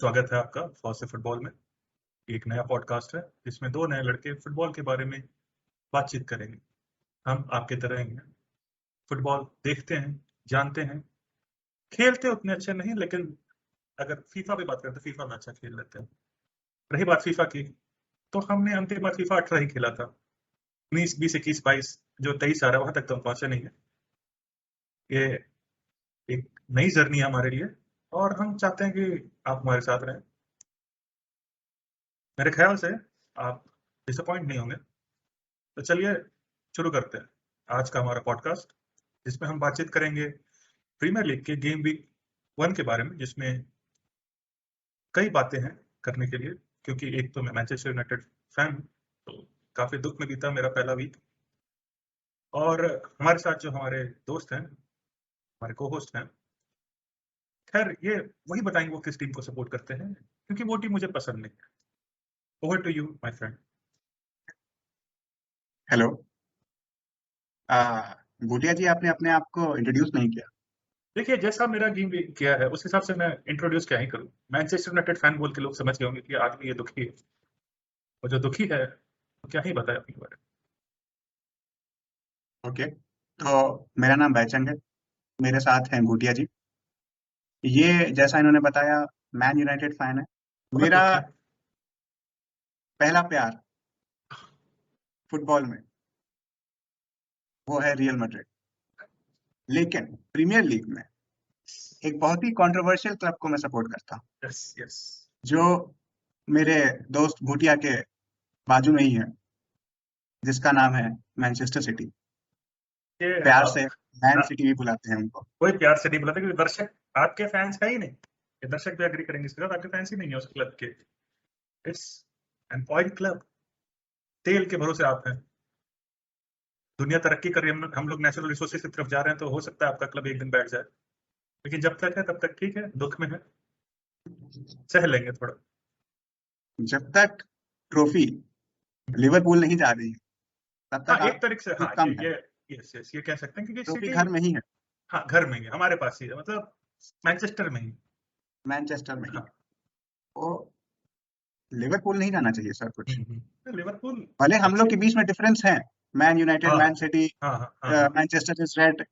स्वागत है आपका फौज से फुटबॉल में। एक नया पॉडकास्ट है जिसमें दो नए लड़के फुटबॉल के बारे में बातचीत करेंगे। हम आपके तरह ही हैं, फुटबॉल देखते हैं, जानते हैं, खेलते उतने अच्छे नहीं, लेकिन अगर फीफा पे बात करें तो फीफा में अच्छा खेल लेते हैं। रही बात फीफा की, तो हमने अंतिम बार फीफा 18 ही खेला था। 19, 20, 21, 22 जो 23 आ रहा है वहां तक तो हम पहुंचे नहीं है। ये एक नई जर्नी है हमारे लिए और हम चाहते हैं कि आप हमारे साथ रहें। मेरे ख्याल से आप डिसअपॉइंट नहीं होंगे। तो चलिए शुरू करते हैं आज का हमारा पॉडकास्ट, जिसमें हम बातचीत करेंगे प्रीमियर लीग के गेम वीक 1 के बारे में, जिसमें कई बातें हैं करने के लिए, क्योंकि एक तो मैं मैनचेस्टर यूनाइटेड फैन हूँ, तो काफी दुख में बीता मेरा पहला वीक। और हमारे साथ जो हमारे दोस्त हैं, हमारे को होस्ट हैं, खैर ये वही बताएंगे वो किस टीम को सपोर्ट करते हैं, क्योंकि वो टीम मुझे पसंद नहीं है। Over to you my friend. Hello. Bhutia ji, आपने अपने आप को इंट्रोड्यूस नहीं किया। देखिए, जैसा मेरा गेम किया है उस हिसाब से मैं इंट्रोड्यूस क्या ही करूं। मैनचेस्टर यूनाइटेड फैन बोल के लोग समझ गए होंगे कि आदमी ये दुखी है, और जो दुखी है वो क्या ही बताए अपने बारे ओके, तो मेरा नाम बैचंग है, मेरे साथ हैं भूटिया जी। ये जैसा इन्होंने बताया, मैन यूनाइटेड फैन है। में। बहुत मेरा दुख है। पहला प्यार फुटबॉल में वो है रियल मैड्रिड, लेकिन प्रीमियर लीग में एक बहुत ही कंट्रोवर्शियल क्लब को मैं सपोर्ट करता हूँ, यस यस। जो मेरे दोस्त भूटिया के बाजू में ही है, जिसका नाम है मैनचेस्टर सिटी। ये प्यार आप से मैन सिटी भी बुलाते हैं उनको। कोई प्यार से नहीं बुलाते, क्योंकि दर्शक आपके फैंस है ही नहीं। ये दर्शक भी एग्री करेंगे इसके साथ, आपके फैंस ही नहीं है उस क्लब के। It's an oil club. तेल के भरोसे आप हैं। दुनिया तरक्की कर रही है, हम लोग नेचुरल रिसोर्सेज की तरफ जा रहे हैं, तो हो सकता है आपका क्लब एक दिन बैठ जाए। लेकिन जब तक है तब तक ठीक है, दुख में है, सह लेंगे थोड़ा। जब तक ट्रॉफी लिवरपूल नहीं जा रही है, तब हाँ, तक एक आप तरीके से, हाँ दुख कम है। ये यस यस, ये कह सकते हैं, क्योंकि ट्रॉफी सिटी घर में ही है, हाँ घर में ही है, हमारे पास ही है, मतलब मैनचेस्टर में ही। मैनचेस्टर में ही। हाँ। वो लिवरपूल नहीं जाना चाहिए सर कुछ। तो लिवरपूल भले हम लोग अच्छे। के बीच में डिफरेंस है, मैन यूनाइटेड, हाँ मैन सिटी, हाँ हाँ हाँ हाँ। मैनचेस्टर इज रेड,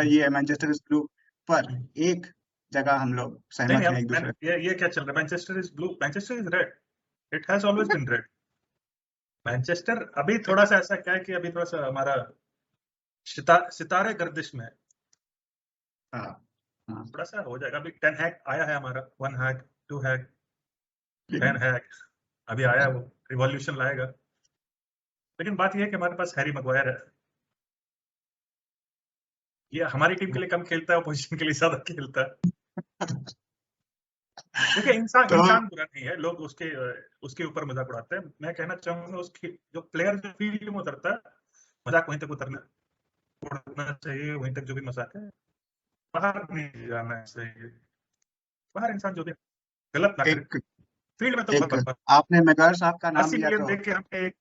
ये मैनचेस्टर इज ब्लू, पर एक जगह हम लोग नहीं नहीं, सहमत हैं एक दूसरे से। ये क्या चल रहा है? Manchester is blue, Manchester is red. It has always been red. Manchester अभी थोड़ा सा ऐसा क्या है कि अभी थोड़ा सा हमारा सितारे गर्दिश में है। हाँ हाँ। थोड़ा सा हो जाएगा। अभी 10 हैक आया है हमारा, 1 हैक, 2 हैक, 10 हैक अभी आया, वो रिवॉल्यूशन लाएगा। लेकिन बात यह है कि हमारे पास हैरी मैग्वायर है। ये हमारी टीम के लिए कम खेलता है, अपोजिशन के लिए ज्यादा खेलता है। देखिए, इंसान तो इंसान बुरा नहीं है, लोग उसके ऊपर मजाक उड़ाते हैं। मैं कहना चाहूंगा, उसकी जो प्लेयर जो फील्ड में उतरता है, मजाक वहीं तक उड़ना चाहिए, वहीं तक जो भी मजाक है, बाहर नहीं जाना चाहिए। बाहर इंसान जो भी गलत ना करे, एक फील्ड में तो एक बहुत आपने मैगर साहब का नाम 80 लिया मिलियन तो देख के हमने एक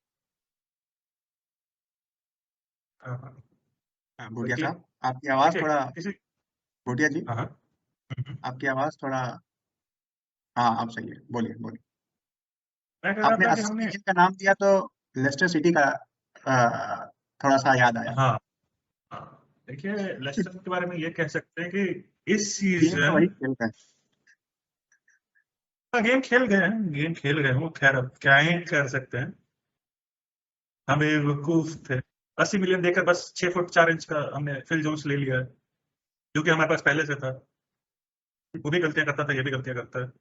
हाँ, हाँ, भूटिया देखिए साहब, आपकी आवाज देखिए थोड़ा, किसी भूटिया जी, हाँ हाँ आपकी आवाज थोड़ा, हाँ आप सही है, बोलिए बोलिए। मैं कह रहा आपने था कि 80 हमने मिलियन का नाम दिया तो लेस्टर सिटी का थोड़ा सा याद आया। हाँ हाँ, देखिए लेस्टर के बारे में ये कह सकते हैं कि इस गेम तो सीजन वही खेलता है। गेम खेल गए हैं, गेम खेल गए हैं वो, खैर अब क्या ही कर सकते हैं। हम बेवकूफ थे। 80 मिलियन देकर बस 6 फुट 4 इंच का हमने फिल जोन्स ले लिया है, जो कि हमारे पास पहले से था। वो भी गलतियां करता था, ये भी गलतियां करता है।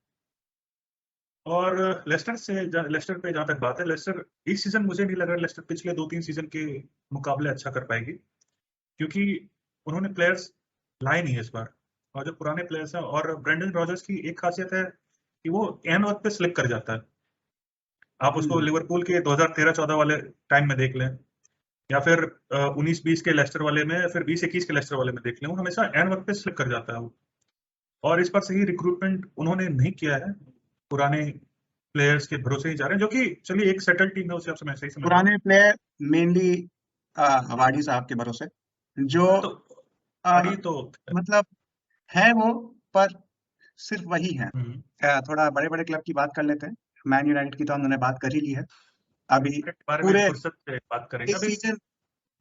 और लेस्टर पे जहां तक बात है, लेस्टर इस सीजन मुझे नहीं लग रहा लेस्टर पिछले 2-3 सीजन के मुकाबले अच्छा कर पाएगी, क्योंकि उन्होंने प्लेयर्स लाए नहीं है इस बार। और जो पुराने प्लेयर्स हैं, और ब्रेंडन रॉजर्स की एक खासियत है कि वो एन वक्त पे स्लिप कर जाता है। आप उसको हम्म, लिवरपूल के 2013-14 वाले टाइम में देख लें, या फिर 19-20 के लेस्टर वाले में, या फिर 20-21 के लेस्टर वाले में देख लें, वो हमेशा एन वक्त पे स्लिप कर जाता है वो। और इस बार सही रिक्रूटमेंट उन्होंने नहीं किया है, पुराने प्लेयर्स के भरोसे ही जा रहे हैं, जो कि चलिए एक सेटल टीम है, उसे आप मैं सही समझ रहा हूँ। पुराने प्लेयर मेनली वाडी साहब के भरोसे, जो हाँ, तो अ, अड़ी तो मतलब है वो, पर सिर्फ वही हैं। हम्म। थोड़ा बड़े बड़े क्लब की बात कर लेते हैं। मैन यूनाइटेड की तो हमने बात कर ही ली है। अभी के बारे में पूरे फुर्सत से बात करेंगे इस अभी। सीजन हाँ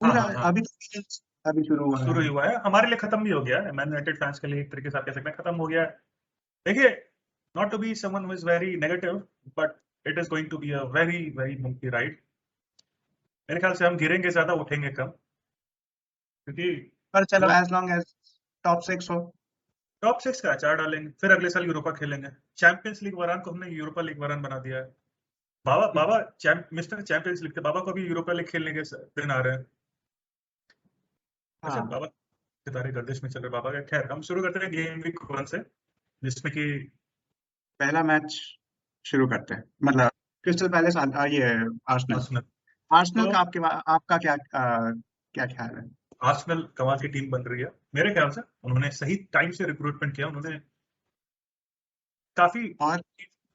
पूरा हाँ हाँ, अभी तो सीजन अभी शुरू हुआ शुरू है। ही हुआ है, हमारे लिए खत्म भी हो गया है, मैन यूनाइटेड फैंस के लिए एक तरीके से आप कह सकते हैं खत्म हो गया है। देखिए, not to be someone who is very negative, but it is going to be a very very bumpy ride. मेरे ख्याल से हम गिरेंगे ज्यादा, उठेंगे कम, क्योंकि पर चलो, मतलब एज लॉन्ग एज टॉप 6 हो। टॉप 6 का अचार डालेंगे, फिर अगले साल यूरोपा खेलेंगे। चैंपियंस लीग वरान को हमने यूरोपा लीग वरान बना दिया है। बाबा बाबा मिस्टर चैंपियंस लीग थे, बाबा को भी यूरोपा लीग खेलने के दिन आ रहे हैं। अच्छा, हाँ, बाबा सितारे गर्दिश में चल रहे बाबा का। खैर, हम शुरू करते हैं गेम वीक 1 से, जिसमें कि पहला मैच शुरू करते हैं, मतलब क्रिस्टल पैलेस ये आर्सेनल। आर्सेनल। आर्सेनल तो का आपका क्या ख्याल है? आर्सेनल कमाल की टीम बन रही है मेरे ख्याल से। उन्होंने सही टाइम से रिक्रूटमेंट किया, उन्होंने काफी और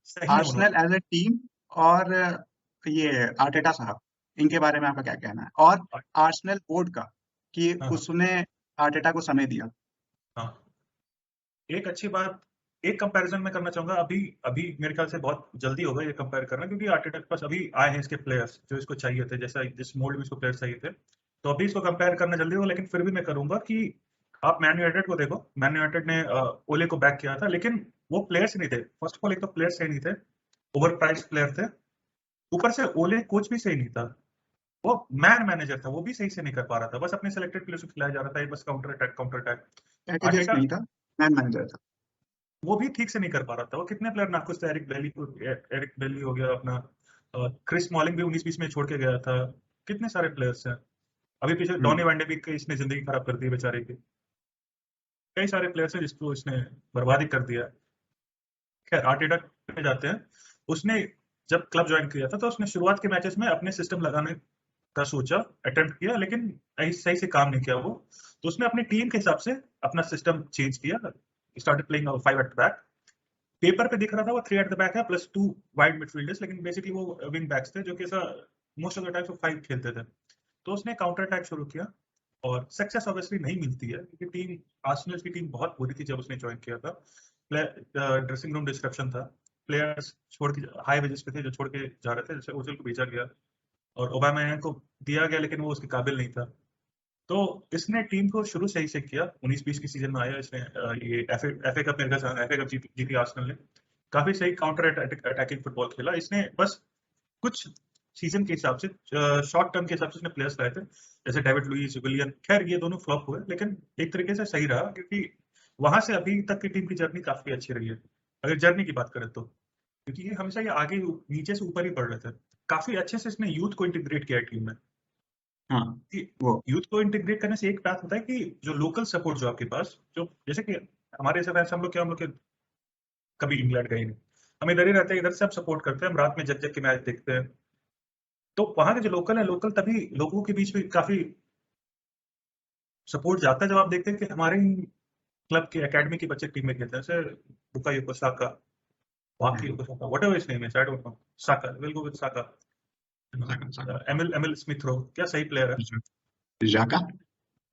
सही है आर्सेनल उन्होंने। एज ए टीम, और ये आर्टेटा साहब, इनके बारे में आपका क्या कहना है? और आर्सेनल बोर्ड का, कि हाँ उसने आर्टेटा को समय दिया। हाँ, एक अच्छी बात, एक कंपैरिजन मैं करना चाहूंगा। अभी अभी मेरे ख्याल से बहुत जल्दी होगा ये कंपेयर करना, क्योंकि आर्टेटा के पास अभी आए हैं इसके प्लेयर्स जो इसको चाहिए थे, जैसा जिस मोल्ड में इसको प्लेयर्स चाहिए थे। तो अभी इसको कंपेयर करना जल्दी होगा, लेकिन फिर भी मैं करूंगा कि आप मैन यूनाइटेड को देखो। मैन यूनाइटेड ने ओले को बैक किया था, लेकिन वो प्लेयर्स नहीं थे। फर्स्ट ऑफ ऑल, एक तो प्लेयर्स सही नहीं थे, ओवर प्राइस प्लेयर थे। ऊपर से ओले कोच भी सही नहीं था। वो मैन मैनेजर था, वो भी सही से नहीं कर पा रहा था, बस अपने सेलेक्टेड प्लेयर्स को खिलाया जा रहा था, ये बस counter attack counter attack. Packages Arteta नहीं था, मैन मैनेजर था। वो भी ठीक से नहीं कर पा रहा था। वो कितने प्लेयर नाखुश थे, एरिक बेली हो गया अपना, क्रिस स्मॉलिंग भी 19-20 में छोड़ के गया था। कितने सारे प्लेयर्स हैं। अभी पीछे डॉनी हम्म। वैंडेबिक की इसने जिंदगी खराब कर दी बेचारे की। कई सारे प्लेयर्स हैं जिसको इसने बर्बादी कर दिया। खैर, आर्टेटा पे जाते हैं। उसने जब क्लब ज्वाइन किया था, तो उसने शुरुआत के मैचेस में अपने सिस्टम लगाने का सोचा, अटेम्प्ट किया, लेकिन सही से काम नहीं किया वो। तो उसने अपनी टीम के हिसाब से अपना सिस्टम चेंज किया, started playing 5 at the back. Paper पे दिख रहा था वो 3 एट द बैक है प्लस 2 वाइड मिडफील्डर्स, लेकिन बेसिकली वो विंग बैक्स थे, जो कि ऐसा मोस्ट ऑफ द टाइम्स वो 5 खेलते थे। तो उसने काउंटर अटैक शुरू किया, और सक्सेस ऑब्वियसली नहीं मिलती है, क्योंकि टीम, आर्सेनल की टीम बहुत बुरी थी जब उसने ज्वाइन किया था। ड्रेसिंग रूम डिस्ट्रप्शन था, प्लेयर्स छोड़ के हाई वेजेस पे थे जो छोड़ के जा रहे थे, जैसे ओजिल को भेजा गया और ओबामेयांग को दिया गया, लेकिन वो उसके काबिल नहीं था। तो इसने टीम को शुरू से ही से किया। 19-20 की सीजन में आया इसने, ये एफए कप मेरे ख्याल से एफए कप जीती आर्सेनल ने। काफी सही काउंटर अटैकिंग फुटबॉल खेला इसने। बस कुछ सीजन के हिसाब से, शॉर्ट टर्म के हिसाब से उसने प्लेयर्स लाए थे, जैसे डेविड लुइस, विलियन। खैर, ये दोनों फ्लॉप हुए, लेकिन एक तरीके से सही रहा, क्योंकि वहां से अभी तक की टीम की जर्नी काफी अच्छी रही है, अगर जर्नी की बात करें तो। क्योंकि ये हमेशा ये आगे नीचे से ऊपर ही बढ़ रहे थे। काफी अच्छे से इसने यूथ को इंटीग्रेट किया टीम में। हाँ, कि वो यूथ को इंटीग्रेट करने से एक बात होता है कि जो लोकल सपोर्ट जो आपके पास, जो जैसे कि हमारे ऐसे फैंस, हम लोग के कभी इंग्लैंड गए नहीं, हम इधर ही रहते हैं, इधर से हम सपोर्ट करते हैं, हम रात में जग जग के मैच देखते हैं। तो वहां के जो लोकल है, लोकल तभी लोगों के बीच में काफी सपोर्ट जाता है, जब आप देखते हैं कि हमारे ही क्लब के एकेडमी के बच्चे टीम में खेलते हैं, जैसे Bukayo Saka, wacky Saka, whatever his name is, I don't know, Saka, will go with Saka. Saka Saka Emile Emile Smith Rowe, क्या सही प्लेयर है। जाका।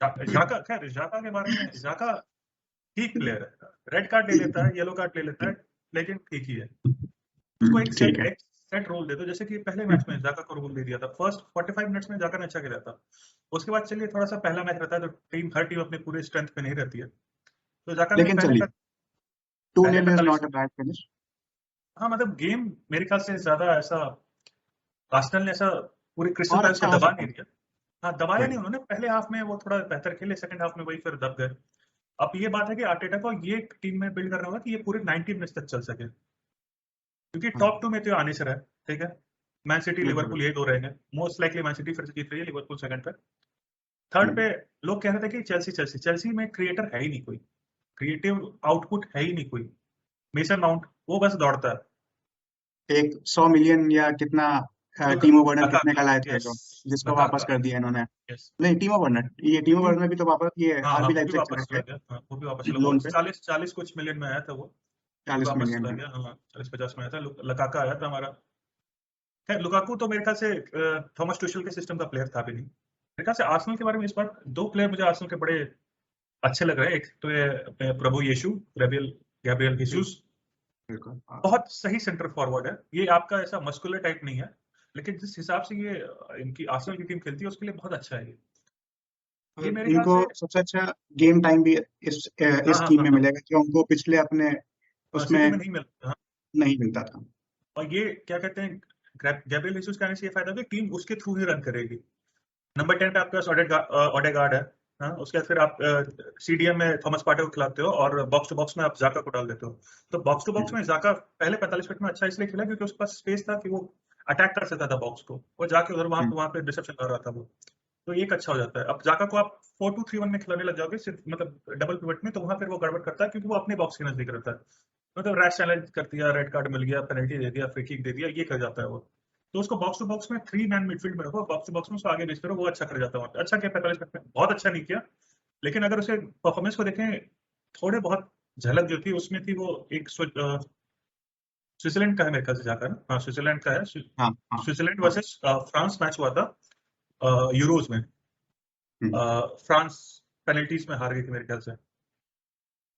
जाका, खैर जाका के बारे में, जाका ठीक प्लेयर है, रेड कार्ड ले लेता है, येलो कार्ड ले लेता है, लेकिन ठीक ही है। उसको ठीक है। एक सेट रोल दे दो, जैसे कि पहले मैच में जाका को रोल दे दिया था। फर्स्ट 45 मिनट्स में जाका ने अच्छा खेला था। उसके बाद चलिए, थोड़ा सा पहला मैच रहता है, तो हर टीम अपने पूरे स्ट्रेंथ पे नहीं रहती है, तो जाका ने लेकिन पहले चलिए, तक, 2-0 is 45, not a bad finish. हाँ मतलब गेम मेरे ख्याल से ज्यादा ऐसा आर्सेनल ने ऐसा पूरे क्रिस्टल और पैलेस को अच्छा हो दबा सकता नहीं था। दिया। हाँ, दबाया नहीं वही। उन्होंने, पहले हाफ में वो थोड़ा बेहतर खेले, सेकंड हाफ में वही फिर दब गए। अब ये बात है कि आर्टेटा को ये टीम में बिल्ड करना होगा कि ये पूरे 90 मिनट्स तक चल सके, क्योंकि हाँ, टॉप 2 में तो आने से रहा है, ठीक है। मैन सिटी बिल्कुल। लिवरपूल ये दो रहेंगे, मोस्ट लाइकली मैन सिटी फिर से जीत रही है, लिवरपूल सेकंड पे। थर्ड पे लोग कह रहे थे कि चेल्सी चेल्सी चेल्सी में क्रिएटर है ही नहीं कोई, क्रिएटिव आउटपुट है ही नहीं कोई। मेसन माउंट वो बस दौड़ता है। एक 100 मिलियन या कितना, लुका टीमो वर्नर लका कितने का का, लाए थे, यस, जो जिसको लका वापस का, कर दिया इन्होंने। यस। नहीं, टीमो वर्नर, ये टीमो टीम, वर्नर भी तो वापस, ये हाँ हाँ, आरबी वो भी लाइप्जिग चला वापस गया चला गया, हाँ वो भी वापस चला, वो लोन पे। 40 कुछ मिलियन में आया था वो भी 40 वापस मिलियन चला में। गया, हाँ 40-50 में आया था। लकाका आया था हमारा। खैर, लुकाकू तो मेरे ख्याल से थॉमस टुशल के सिस्टम का प्लेयर था भी नहीं। मेरे ख्याल से आर्सेनल के बारे में इस बार 2 प्लेयर मुझे आर्सेनल के बड़े अच्छे लग रहे हैं। एक तो ये प्रभु यीशु, रेबियल गैब्रियल जीसस बिल्कुल। बहुत सही सेंटर फॉरवर्ड है। ये आपका ऐसा मस्कुलर टाइप नहीं है, लेकिन जिस हिसाब से ये इनकी आर्सेनल की टीम खेलती है उसके लिए बहुत अच्छा है ये मेरे ख्याल इनको से। सबसे अच्छा गेम टाइम भी इस हाँ टीम हाँ में हाँ मिलेगा, जो उनको पिछले अपने हाँ, उसमें सिटी में नहीं मिलता। हाँ। नहीं मिलता था। और ये क्या कहते हैं, गैब्रियल जीसस का आने से ये फायदा है कि टीम उसके थ्रू ही रन करेगी। नंबर 10 पे आपके पास ओडेगार्ड है। हाँ, उसके बाद फिर आप सीडीएम में थॉमस पार्टे को खिलाते हो और बॉक्स टू बॉक्स में आप जाका को डाल देते हो। तो बॉक्स टू बॉक्स में जाका पहले 45 मिनट में अच्छा इसलिए खेला क्योंकि उसके पास स्पेस था कि वो अटैक कर सकता था बॉक्स को, वो जाके उधर वहां पे रिसेप्शन कर रहा था वो। तो एक अच्छा हो जाता है। अब जाका को आप 4-2-3-1 में खिलाने लग जाओगे सिर्फ मतलब डबल पिवट में, तो वहां फिर वो गड़बड़ करता है क्योंकि वो अपने बॉक्स के नजदीक रहता है। मतलब रैश चैलेंज कर दिया, रेड कार्ड मिल गया, पेनल्टी दे दिया, फ्री किक दे दिया, ये कर जाता है वो। तो उसको बॉक्स टू बॉक्स में 3 मैन मिडफील्ड में रखो, बॉक्स टू बॉक्स में उसको आगे भेजते रहो, वो अच्छा कर जाता है। अच्छा किया 45 मिनट में, बहुत अच्छा नहीं किया, लेकिन अगर उसे परफॉर्मेंस को देखें, थोड़े बहुत झलक जो थी उसमें थी। वो एक स्विट्जरलैंड का है मेरे ख्याल से जाकर ना, हाँ स्विट्जरलैंड का है। हाँ हाँ स्विट्जरलैंड हाँ। वर्सेस फ्रांस मैच हुआ था यूरोज में। हम्म, फ्रांस पेनल्टीज में हार गई थी मेरे ख्याल से,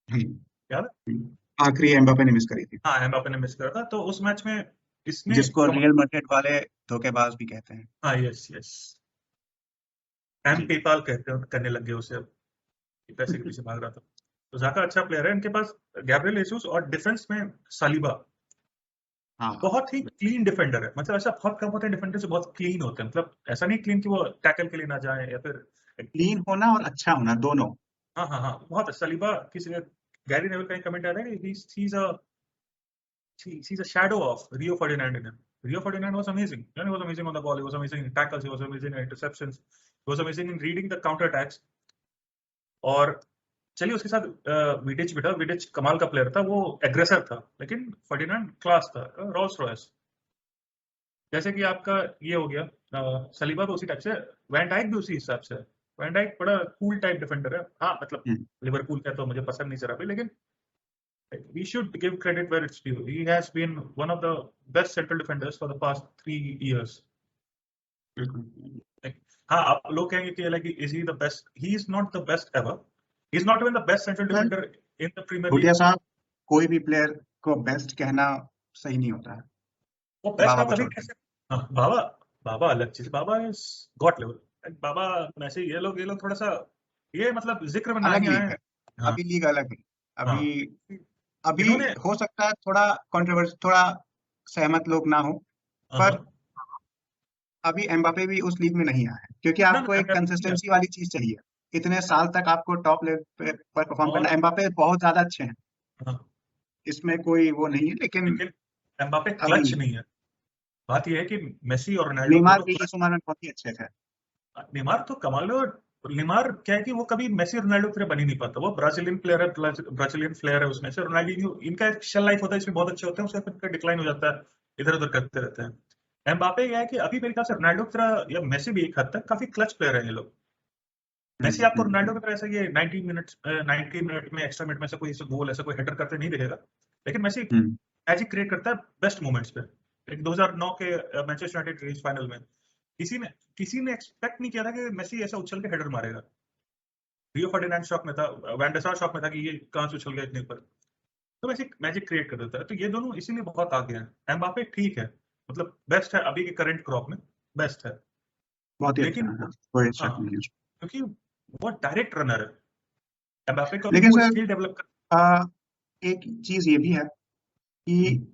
हम्म, याद है? आखिरी एम्बापे ने मिस करी थी, हाँ एम्बापे ने मिस करा था। तो उस मैच में इसने जिसको रियल मैड्रिड वाले धोखेबाज भी कहते हैं। हाँ yes yes, M G PayPal कहते हैं, करने लग गए उसे अब, पैसे के पीछे भाग रहा था। तो जाका अच्छा प्लेयर है इनके पास। गैब्रियल जीसस और डिफेंस में सालिबा हाँ। बहुत ही क्लीन डिफेंडर है। मतलब ऐसा बहुत कम होता है डिफेंडर जो बहुत क्लीन होते हैं, मतलब ऐसा नहीं क्लीन कि वो टैकल के लिए ना जाए या फिर। क्लीन होना और अच्छा होना दोनों। हाँ हाँ हाँ, बहुत सालिबा किसी ने, गैरी नेवल का एक कमेंट आया है कि he's a shadow of Rio Ferdinand in him. Rio Ferdinand was amazing. He was amazing on the ball. He was amazing in tackles. He was amazing in interceptions. He was amazing in reading the counter attacks. और चलिए उसके साथ विडिच भी था। विडिच कमाल का player था, वो एग्रेसर था, लेकिन फर्डिनांड क्लास था, रोल्स रॉयस। जैसे कि आपका ये हो गया सलीबा भी उसी टाइप से, वैन डाइक भी उसी हिसाब से। वैन डाइक बड़ा कूल टाइप डिफेंडर है। हाँ मतलब हम्म, लिवरपूल का तो मुझे पसंद नहीं जरा भी, लेकिन we should give credit where it's due. He has been one of the best central defenders for the past 3 years. बिल्कुल। Like, हाँ आप लोग कहेंगे कि like is he the best? He is not the best ever. He is not even the best central well, defender in the Premier Bhutia League. साहब, कोई भी player को बेस्ट कहना सही नहीं होता है। वो बेस्ट बाबा आप को तभी छोड़ के। कैसे। हाँ बाबा, बाबा अलग चीज। बाबा इज गॉट लेवल। बाबा वैसे ये लोग थोड़ा सा ये मतलब जिक्र में ना अलग ही लीग आए। है, हाँ अभी लीग अलग है। अभी हाँ, अभी इन्होंने हो सकता है थोड़ा कंट्रोवर्सी, थोड़ा सहमत लोग ना हो, हाँ पर हाँ, अभी एम्बापे भी उस लीग में नहीं आया है, क्योंकि ना आपको ना एक एमबापे नहीं है। कंसिस्टेंसी वाली चीज चाहिए। इतने साल तक आपको टॉप लेवल पर परफॉर्म करना, और एम्बापे बहुत ज्यादा अच्छे हैं, हाँ, इसमें कोई वो नहीं है, लेकिन लेकिन एमबापे अभी क्लच नहीं। नहीं है। बात यह है कि मेसी और रोनाल्डो नेमार दोनों भी क्लच। इस उम्र में बहुत ही अच्छे थे। नेमार तो कमाल है। और नेमार क्या है कि वो कभी मेसी रोनाल्डो की तरह बन ही नहीं पाता। वो ब्राजीलियन प्लेयर है, ब्राजीलियन प्लेयर है। उसमें से रोनाल्डो इनका एक शेल लाइफ होता है, इसमें बहुत अच्छे होते हैं, उसके बाद इनका डिक्लाइन हो जाता है, इधर उधर करते रहते हैं। एमबापे यह है कि अभी मेरे ख्याल से रोनाल्डो की तरह या मेसी भी एक हद तक काफी क्लच प्लेयर है ये लोग। मेसी आपको रोनाल्डो की तरह ऐसा ये 90 मिनट में एक्स्ट्रा मिनट में से कोई गोल ऐसा कोई हेडर करते नहीं दिखेगा, लेकिन मेसी हम्म, मैजिक क्रिएट करता है बेस्ट मोमेंट्स पे। एक 2009 के मैनचेस्टर यूनाइटेड फाइनल में किसी ने किसी ने एक्सपेक्ट नहीं किया था कि मेसी ऐसा उछल के हेडर मारेगा। रियो फर्डिनांड शॉक में था, वैन डर सार शॉक में था कि ये कहां से उछल गया इतने ऊपर। तो वैसे मैजिक क्रिएट कर देता है। तो ये दोनों इसीलिए बहुत आगे हैं। एम्बापे ठीक है, मतलब बेस्ट है अभी के करंट क्रॉप में, बेस्ट है, बहुत ही अच्छा लेकिन है, हाँ, कोई हाँ शक नहीं है उसमें। क्योंकि वो डायरेक्ट रनर है। एम्बापे को भी लेकिन वो सर, स्किल डेवलप कर। एक चीज ये भी है कि हम्म,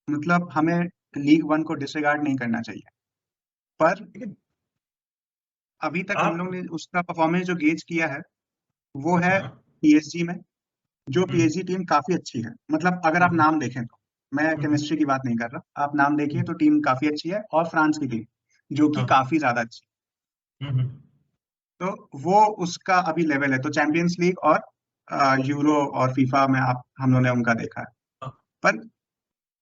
मतलब हमें लीग वन को डिसरिगार्ड नहीं करना चाहिए, पर लेकिन अभी तक हम आप लोग ने उसका परफॉर्मेंस जो गेज किया है वो है हाँ पीएसजी में, जो हम्म, पीएसजी टीम काफी अच्छी है। मतलब अगर आप हम्म, नाम देखें तो, मैं हम्म, केमिस्ट्री की बात नहीं कर रहा, आप नाम देखिए हम्म, तो टीम काफी अच्छी है, और फ्रांस की टीम जो कि हाँ काफी ज्यादा अच्छी हम्म, है। तो वो उसका अभी लेवल है, तो चैंपियंस लीग और यूरो और फीफा में आप हम लोगों ने उनका देखा है। हाँ पर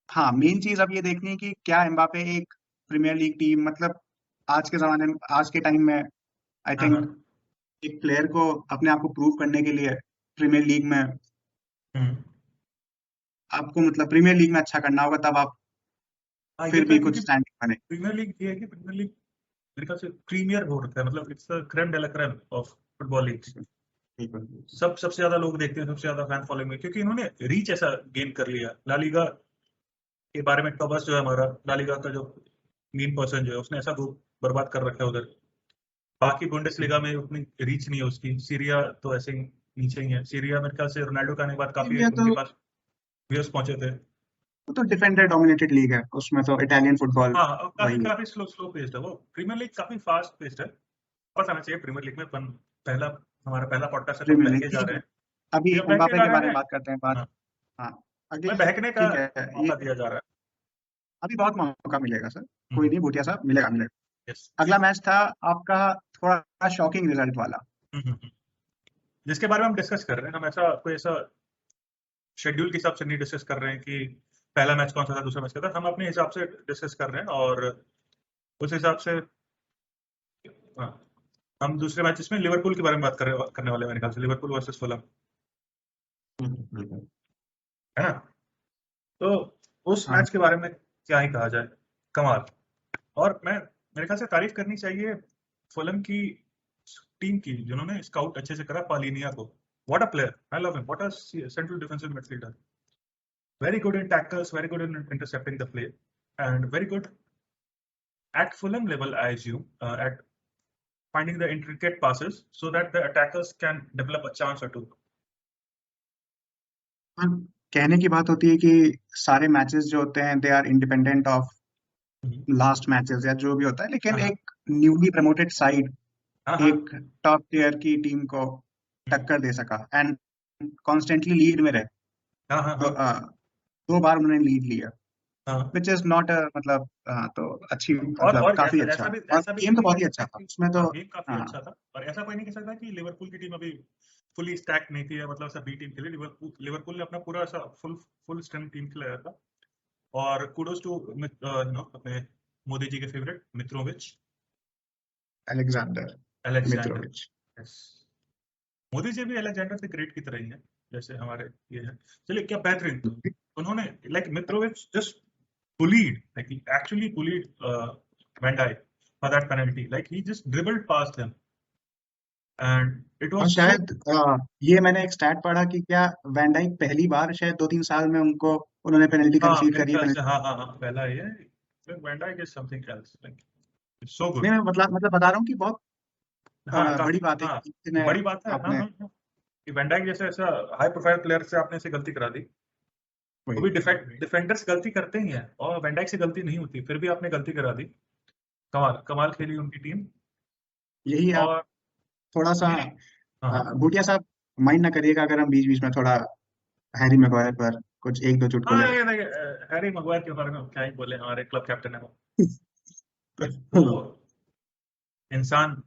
हाँ, मेन चीज अब ये देखनी है कि क्या एम्बापे एक प्रीमियर लीग टीम, मतलब आज के जमाने में, आज के टाइम में, आई हाँ थिंक हाँ, एक प्लेयर को अपने आप को प्रूव करने के लिए प्रीमियर लीग में हम्म, आपको, मतलब प्रीमियर लीग में अच्छा करना होगा, तब आप हाँ ये फिर तो भी है कुछ क्योंकि स्टैंडिंग बने। प्रीमियर लीग ये है कि प्रीमियर लीग मेरे ख्याल से प्रीमियर हो रखा है, मतलब it's the creme de la creme of football leagues. बिल्कुल। सबसे ज्यादा लोग देखते हैं, सबसे ज्यादा फैन फॉलोइंग में, क्योंकि इन्होंने रीच ऐसा गेन कर लिया। ला लीगा के बारे में टॉबस जो है हमारा, ला लीगा का जो मेन पर्सन जो है, उसने ऐसा बर्बाद कर रखा है उधर। बाकी बुंडेसलीगा में उतनी रीच नहीं है उसकी। सीरिया तो ऐसे ही नीचे ही है। सीरिया मेरे ख्याल से रोनाल्डो का आने के बाद काफी सीरिया उनके पास व्यूअर्स पहुंचे थे। वो तो डिफेंडर डोमिनेटेड लीग है, उसमें तो इटालियन फुटबॉल हाँ, और काफी वही है। काफी स्लो पेस्ड है वो। प्रीमियर लीग काफी फास्ट पेस्ड है। पता आना चाहिए प्रीमियर लीग में। हमारा पहला पॉडकास्ट है तो हम प्रीमियर बहके लीग जा ठीक रहे है। हैं। अभी ये बहके एम्बापे जा के बारे रहे में हैं। बात करते हैं, बात। हाँ, हाँ, मैं अगले बहकने का ठीक है। ये मौका दिया जा रहा है। अभी बहुत मौका मिलेगा सर, कोई नहीं, भूटिया साहब, मिलेगा मिलेगा। यस। अगला मैच था आपका थोड़ा शॉकिंग रिजल्ट वाला। जिसके बारे में हम डिस्कस कर रहे हैं, हम ऐसा कोई ऐसा शेड्यूल के हिसाब से नहीं डिस्कस कर रहे हैं कि पहला मैच कौन सा था, दूसरा मैच क्या था। हम अपने हिसाब से डिस्कस कर रहे हैं, और उस हिसाब से हाँ, हम दूसरे मैचेस में लिवरपूल के बारे में बात करने वाले हैं मेरे ख्याल से। लिवरपूल वर्सेस फुलहम, है ना? तो उस हाँ, मैच के बारे में क्या ही कहा जाए, कमाल। और मेरे ख्याल से तारीफ करनी चाहिए फुलहम की टीम की, जिन्होंने स्काउट अच्छे से करा पालिनिया को। What a player, I love him. What a central defensive midfielder. Very good in tackles, very good in intercepting the play, and very good at Fulham level, I assume, at finding the intricate passes so that the attackers can develop a chance or two. हाँ, कहने की बात होती है कि सारे matches जो होते हैं they are independent of last matches या जो भी होता है, लेकिन हाँ, एक न्यूली प्रमोटेड साइड हाँ, हाँ, एक टॉप टियर की टीम को टक्कर दे सका एंड कॉन्स्टेंटली लीड में रहे। हाँ, हाँ, तो हाँ, 2 बार उन्होंने लीड लिया, हाँ। विच इज नॉट अ मतलब तो अच्छी, मतलब और काफी ऐसा अच्छा। भी और कोई गेम तो नहीं बहुत कह ही सकता अच्छा था कि उसमें तो। हाँ, गेम काफी हाँ, अच्छा था। और ऐसा कोई नहीं कह सकता कि लिवरपूल की टीम अभी फुली स्टैक नहीं थी, मतलब ऐसा बी टीम के लिए लिवरपूल ने अपना पूरा ऐसा फुल स्ट्रेंथ टीम खिलाया था। और कुडोस टू अपने मोदी जी के favourite Mitrovic, Aleksandar Aleksandar. Mitrovic. Yes, Modi ji भी अलेक्जेंडर से ग्रेट की तरह ही है, जैसे हमारे ये है। चलिए, क्या बेहतरीन उन्होंने, like Mitrovic just bullied, like he actually bullied Van Dijk for that penalty. Like he just dribbled past him, and it और was so. शायद ये मैंने एक स्टैट पढ़ा कि क्या वैन डाइक पहली बार शायद 2-3 साल में उनको उन्होंने पेनल्टी हाँ, कंसीड मेरे करी है, ख्याल से पेनल्टी। हाँ, हाँ, हाँ, पहला ये Van Dijk is something else. Like it's so नहीं, good. मैं मतलब बता रहा हूँ कि बहुत हाँ, बड़ी काफी बात है हाँ, कि किसी ने बड़ी बात है। हाँ, आपने हाँ, हाँ। कि Van Dijk जैसे ऐसा हाई प्रोफाइल प्लेयर से आपने ऐसे गलती करा दी। वो भी डिफेंडर्स गलती करते ही हैं, और Van Dijk से गलती नहीं होती, फिर भी आपने गलती करा दी। कमाल कमाल खेली उनकी टीम। यही आप और थोड़ा सा नहीं, हाँ, हाँ, भूटिया साहब माइंड ना करिएगा अगर हम बीच बीच में थोड़ा हैरी मैग्वायर पर कुछ एक दो हाँ, चुटकुले। ये देखिए, हैरी मैग्वायर के बारे में हम क्या ही बोले, हमारे क्लब कैप्टन है वो इंसान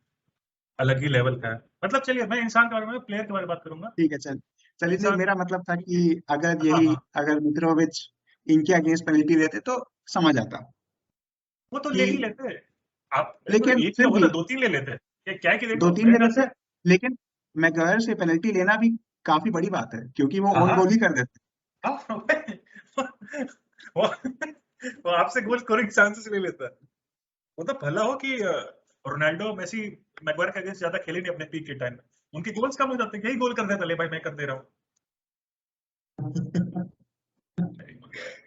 अलग ही लेवल का है। मतलब चलिए, मैं इंसान के बारे में, प्लेयर के बारे में बात करूंगा। ठीक है, चलिए। नहीं, इंसान, मेरा मतलब था कि हाँ, हाँ, अगर मित्रोविच इनके अगेंस्ट पेनल्टी लेते तो समझ आता वो तो ले ही कि, लेते। आप लेकिन एक क्या फिर हुआ भी था, 2-3 ले लेते। ये क्या कि दो देखो, तीन मेरे ले ख्याल लेते, से लेकिन मैग्वायर से पेनल्टी लेना भी काफी बड़ी बात है क्योंकि वो हाँ, ओन हाँ, गोल ही कर देते। हाँ, वो वो आपसे गोल स्कोरिंग चांसेस ले लेता है। वो तो भला हो कि रोनाल्डो मेसी मैग्वायर के अगेंस्ट ज्यादा खेले नहीं अपने पीक के टाइम में, उनके गोल्स कम हो जाते, यही गोल कर देता, ले भाई मैं कर दे रहा हूँ।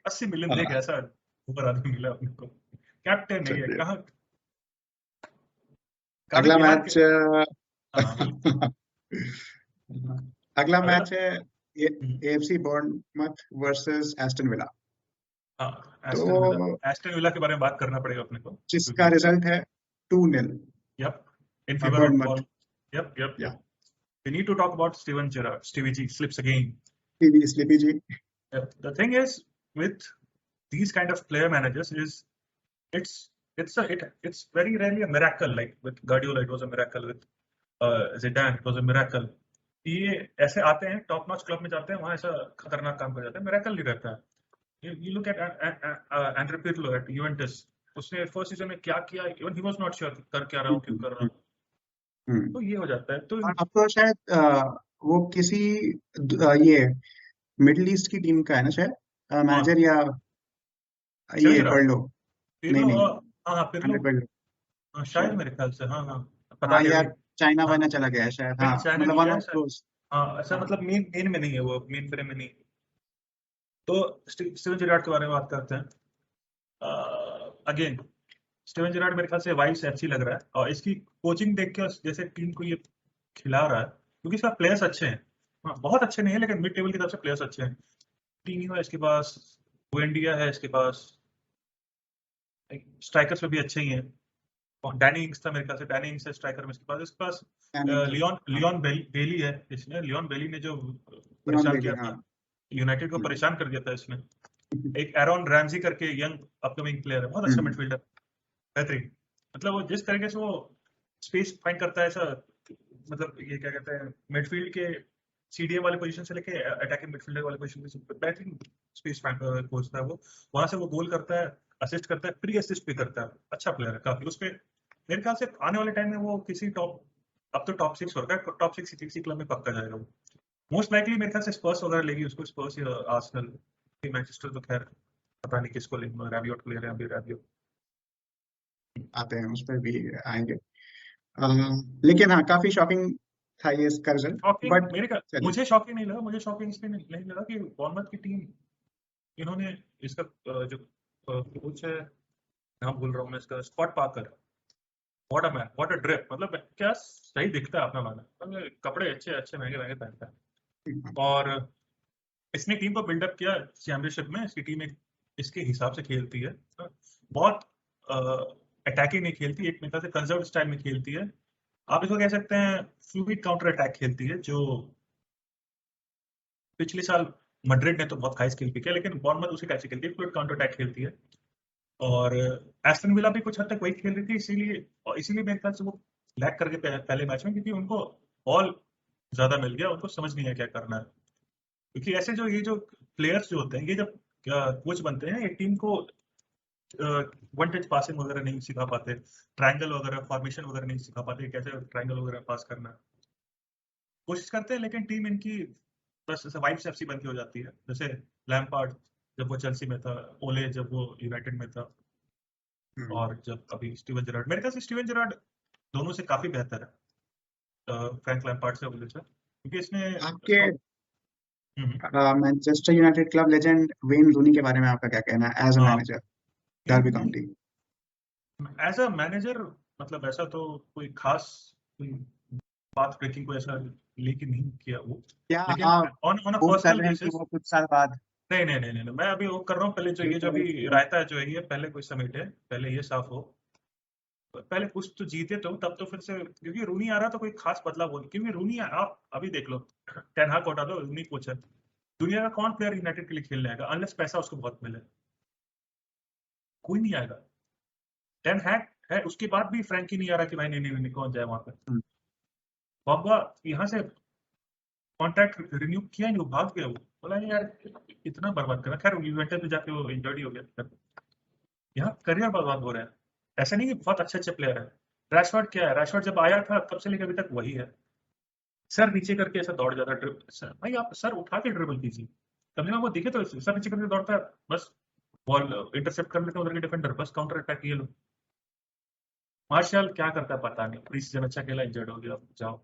80 मिलियन देख, हाँ, ऐसा ऊपर आदमी मिला अपने को, कैप्टन है ये, चलिए। कहाँ कभी अगला बिहार के। मैच हाँ, बोलिए। अगला अगला, मैच है AFC Bournemouth versus Aston villa. हाँ, तो एस्टन विला के बारे में बात करना पड़ेगा अपने को, जिसका क्योंकि रिजल्ट है 2-0 yup, in favour of Bournemouth. Ball. Yup, yup, yeah yup. We need to talk about Steven Gerrard. Stevie G slips again. TV sleepy G. The thing is with these kind of player managers is it's it's very rarely a miracle. Like with Guardiola, it was a miracle. With Zidane, it was a miracle. ये ऐसे आते हैं, top notch club में जाते हैं, वहां ऐसा खतरनाक काम कर जाते हैं, मिरेकल नहीं रहता है। You look at Andre Pirlo at Juventus. उसने फर्स्ट सीजन में क्या किया, even he was not sure कर क्या रहा हूँ, क्यों कर रहा हूँ। तो ये हो जाता है। तो और अब तो शायद वो किसी ये मिडिल ईस्ट की टीम का है ना शायद हाँ, मैनेजर, या स्टीवन ये जेरार्ड, पर्लो। नहीं पिरलो, नहीं, हाँ, हाँ, पिरलो, एंड्रे पर्लो हाँ, शायद शायद। मेरे ख्याल से, हाँ, हाँ, पता हाँ नहीं यार, अभी। चाइना हाँ वाइना चला गया है शायद, हाँ चाइना मतलब नहीं वन गया ऑफ शायद। दोस। हाँ ऐसा हाँ मतलब मेन में नहीं है, वो मेन फ्रेम में नहीं। तो स्टीवन जेरार्ड के बारे में बात करते हैं। अगेन स्टीवन जेरार्ड मेरे ख्याल से वाइब्स अच्छी लग रहा है, और इसकी कोचिंग देख के जैसे टीम को ये खिला रहा है, क्योंकि इसका प्लेयर्स अच्छे हैं। हाँ बहुत अच्छे नहीं है, लेकिन मिड टेबल की तरफ से प्लेयर्स अच्छे हैं। टीनियो है इसके पास, बुएंडिया है इसके पास, स्ट्राइकर्स में भी अच्छे ही हैं। और डैनी इंग्स था मेरे ख्याल से, डैनी इंग्स है स्ट्राइकर में इसके पास लियोन हाँ लियोन बेली है इसमें। लियोन बेली ने जो लियोन परेशान बेली, किया हाँ। था, यूनाइटेड को परेशान कर दिया था इसने। एक एरॉन रैमजी करके यंग अपकमिंग प्लेयर है, बहुत अच्छा मिडफील्डर, बेहतरीन। मतलब वो जिस तरीके से वो स्पेस फाइंड करता है, ऐसा मतलब ये क्या कहते हैं, मिडफील्ड के सीडीएम वाले पोजीशन से लेके अटैकिंग मिडफील्डर वाले पोजीशन से बेहतरीन स्पेस खोजता है वो। वहां से वो गोल करता है, असिस्ट करता है, प्री असिस्ट भी करता है। अच्छा प्लेयर है काफी। उस पे मेरे ख्याल से आने वाले टाइम में वो किसी टॉप, अब तो टॉप 6 हो रखा है, टॉप 6 किसी क्लब में पक्का जाएगा वो। मोस्ट लाइकली मेरे ख्याल से स्पर्स वगैरह लेगी उसको, स्पर्स या आर्सेनल। मैनचेस्टर तो खैर पता नहीं किसको लेंगे, रैबियोट को ले रहे हैं अभी, रैबियोट। आते हैं, उस पर भी आएंगे। लेकिन हाँ काफी शॉकिंग था ये इसका रिजल्ट, शॉकिंग बट मेरे का, चलिए। मुझे शॉकिंग नहीं लगा, मुझे शॉकिंग इसलिए नहीं लगा कि बॉर्नमथ की टीम, इन्होंने इसका जो कोच है, नाम भूल रहा हूँ मैं इसका, Scott Parker. What a man, what a drip, मतलब क्या सही दिखता है अपना माना, मतलब कपड़े अच्छे अच्छे महंगे महंगे पहनता है। और इसने टीम को बिल्डअप किया चैंपियनशिप में। इसकी टीम एक इसके हिसाब से खेलती है, बहुत अटैकिंग नहीं खेलती, एक मेरे से कंजर्व स्टाइल में खेलती है। आप इसको कह सकते हैं फ्लूइड काउंटर अटैक खेलती है, जो पिछले साल मैड्रिड ने तो बहुत हाई स्किल पे किया, लेकिन बॉर्नमथ उसी टाइप से खेलती है, फ्लूइड काउंटर अटैक खेलती है। और एस्टन विला भी कुछ हद तक वही खेल रही थी, इसीलिए मेरे ख्याल से वो लैग करके पहले मैच में, क्योंकि उनको बॉल ज्यादा मिल गया, उनको समझ नहीं है क्या करना है। क्योंकि ऐसे जो ये जो प्लेयर्स जो होते हैं, ये जब कोच बनते हैं, ये टीम को वन टच पासिंग वगैरह नहीं सिखा पाते, ट्रायंगल वगैरह फॉर्मेशन वगैरह नहीं सिखा पाते, कैसे ट्रायंगल वगैरह पास करना है। कोशिश करते हैं, लेकिन टीम इनकी बस ऐसे वाइब्स ऐसी बन के हो जाती है। जैसे लैम्पार्ड जब वो चेल्सी में था, ओले जब वो यूनाइटेड में था, और जब अभी स्टीवन जेरार्ड, मेरे ख्याल से स्टीवन जेरार्ड दोनों से काफी बेहतर है फ्रैंक लैम्पार्ड से, बोले क्योंकि इसने आपके hmm, Manchester United club legend Wayne Rooney के बारे में आपका क्या कहना है एज अ हाँ manager, Derby County? As a manager, मतलब ऐसा तो कोई खास कोई बात ब्रेकिंग को ऐसा लेके नहीं किया वो, क्या लेकिन आप ऑन ऑन अ होप कर पर्सनल रहे हैं कि बेसिस, वो कुछ साल बाद नहीं, मैं अभी वो कर रहा हूँ, पहले जो ये जो अभी रायता है जो है, ये पहले कोई समेटे, पहले ये साफ हो, पहले कुछ तो जीते तो तब तो फिर से, क्योंकि रूनी आ रहा तो कोई खास बदलाव हो नहीं, क्योंकि रूनी आप अभी देख लो, टेन हाग को हटा दो, रूनी कोच है। दुनिया का कौन प्लेयर यूनाइटेड के लिए खेलने आएगा, अनलेस पैसा उसको बहुत मिले, कोई नहीं आएगा। टेन हैग है, उसके बाद भी फ्रैंकी नहीं आ रहा कि भाई नहीं कौन जाए वहां पे। पॉग्बा यहाँ से कॉन्ट्रैक्ट रिन्यू किया नहीं, वो भाग गया, वो बोला नहीं यार इतना बर्बाद करना, खैर यूवेंटस में जाके वो इंजर्ड ही हो गया। यहाँ करियर बर्बाद हो रहा है। ऐसा नहीं कि बहुत अच्छे अच्छे प्लेयर है। रैशफोर्ड क्या है, रैशफोर्ड जब आया था तब से लेकर अभी तक वही है, सर नीचे करके ऐसा दौड़ जाता है, भाई आप सर उठा के ड्रिबल कीजिए, कम से कम वो दिखे तो, सर नीचे करके दौड़ता है, बस बॉल इंटरसेप्ट कर लेते हैं उधर के डिफेंडर, बस काउंटर अटैक ये लो। मार्शल क्या करता है पता नहीं, प्री सीजन अच्छा खेला, इंजर्ड हो गया, जाओ।